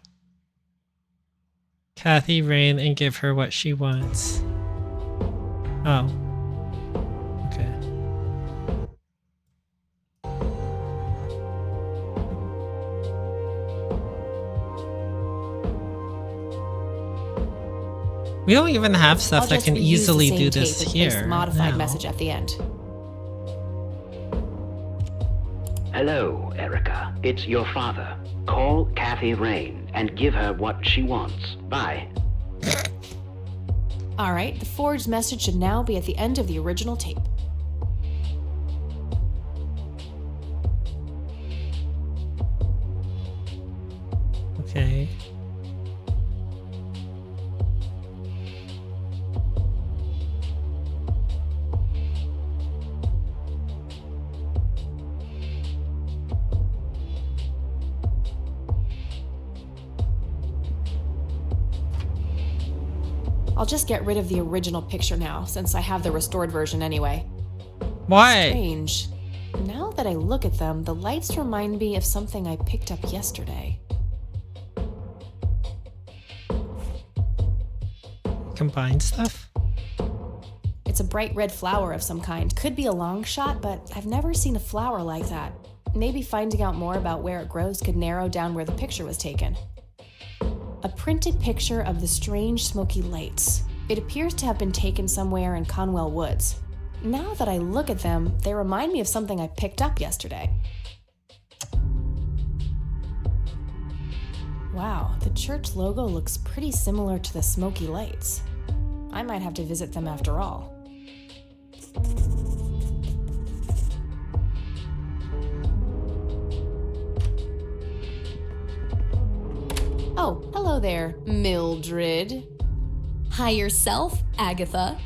Kathy Rain and give her what she wants. Oh. Okay. We don't even have stuff I'll that just can reuse easily the do same this tape and paste here. the modified now. message at the end. Hello, Erica. It's your father. Call Kathy Rain and give her what she wants. Bye. Alright, the forged message should now be at the end of the original tape. Okay. I'll just get rid of the original picture now, since I have the restored version anyway. Why? Strange. Now that I look at them, the lights remind me of something I picked up yesterday. Combine stuff? It's a bright red flower of some kind. Could be a long shot, but I've never seen a flower like that. Maybe finding out more about where it grows could narrow down where the picture was taken. A printed picture of the strange smoky lights. It appears to have been taken somewhere in Conwell Woods. Now that I look at them, they remind me of something I picked up yesterday. Wow, the church logo looks pretty similar to the smoky lights. I might have to visit them after all. Oh, hello there, Mildred. Hi yourself, Agatha.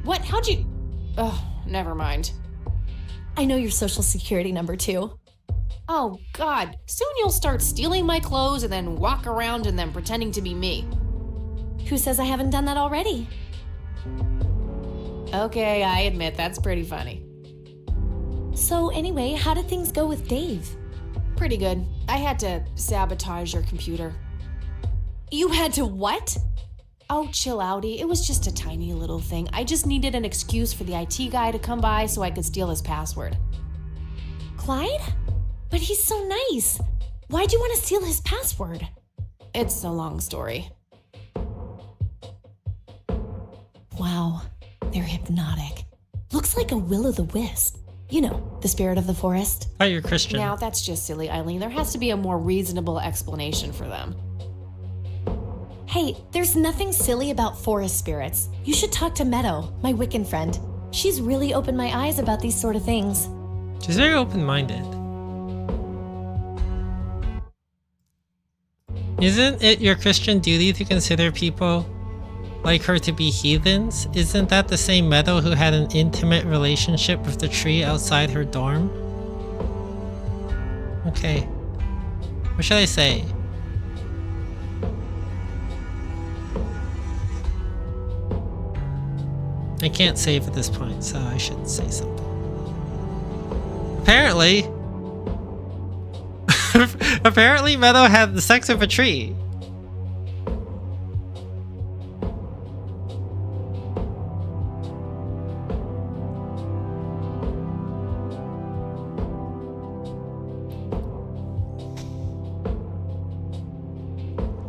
What? How'd you... Oh, never mind. I know your social security number too. Oh, God. Soon you'll start stealing my clothes and then walk around in them pretending to be me. Who says I haven't done that already? Okay, I admit that's pretty funny. So anyway, how did things go with Dave? Pretty good. I had to sabotage your computer. You had to what? Oh, chill outy. It was just a tiny little thing. I just needed an excuse for the IT guy to come by so I could steal his password. Clyde? But he's so nice. Why'd you want to steal his password? It's a long story. Wow, they're hypnotic. Looks like a will-o'-the-wisp. You know, the spirit of the forest. Oh, you're Christian. Now, that's just silly, Eileen. There has to be a more reasonable explanation for them. Hey, there's nothing silly about forest spirits. You should talk to Meadow, my Wiccan friend. She's really opened my eyes about these sort of things. She's very open-minded. Isn't it your Christian duty to consider people like her to be heathens? Isn't that the same Meadow who had an intimate relationship with the tree outside her dorm? Okay. What should I say? I can't save at this point, so I should say something. Apparently... Apparently Meadow had the sex of a tree.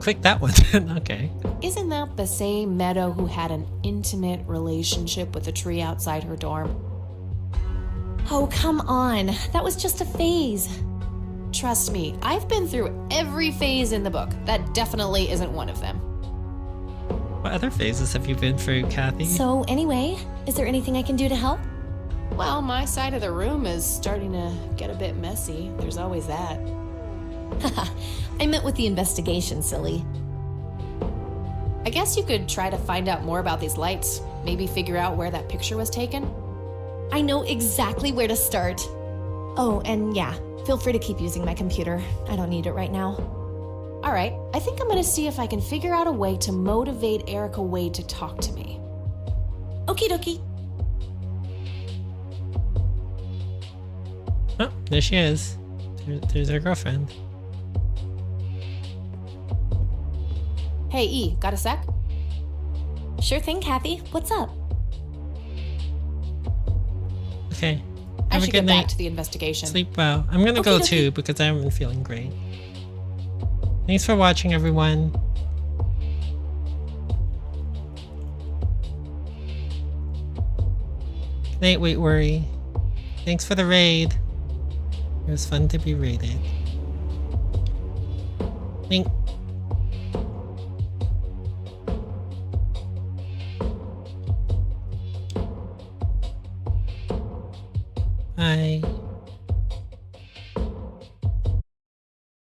Click that one. Okay. Isn't that the same Meadow who had an intimate relationship with a tree outside her dorm? Oh, come on. That was just a phase. Trust me, I've been through every phase in the book. That definitely isn't one of them. What other phases have you been through, Kathy? So, anyway, is there anything I can do to help? Well, my side of the room is starting to get a bit messy. There's always that. Haha, I meant with the investigation, silly. I guess you could try to find out more about these lights. Maybe figure out where that picture was taken. I know exactly where to start. Oh, and yeah, feel free to keep using my computer. I don't need it right now. All right, I think I'm gonna see if I can figure out a way to motivate Erica Wade to talk to me. Okie dokie. Oh, there she is. There's her girlfriend. Hey, E, got a sec? Sure thing, Kathy. What's up? Okay. I Have a should good get night. back to the investigation. Sleep well. I'm gonna go too because I haven't been feeling great. Thanks for watching, everyone. Good night, Wait Worry. Thanks for the raid. It was fun to be raided. Thanks. Bye.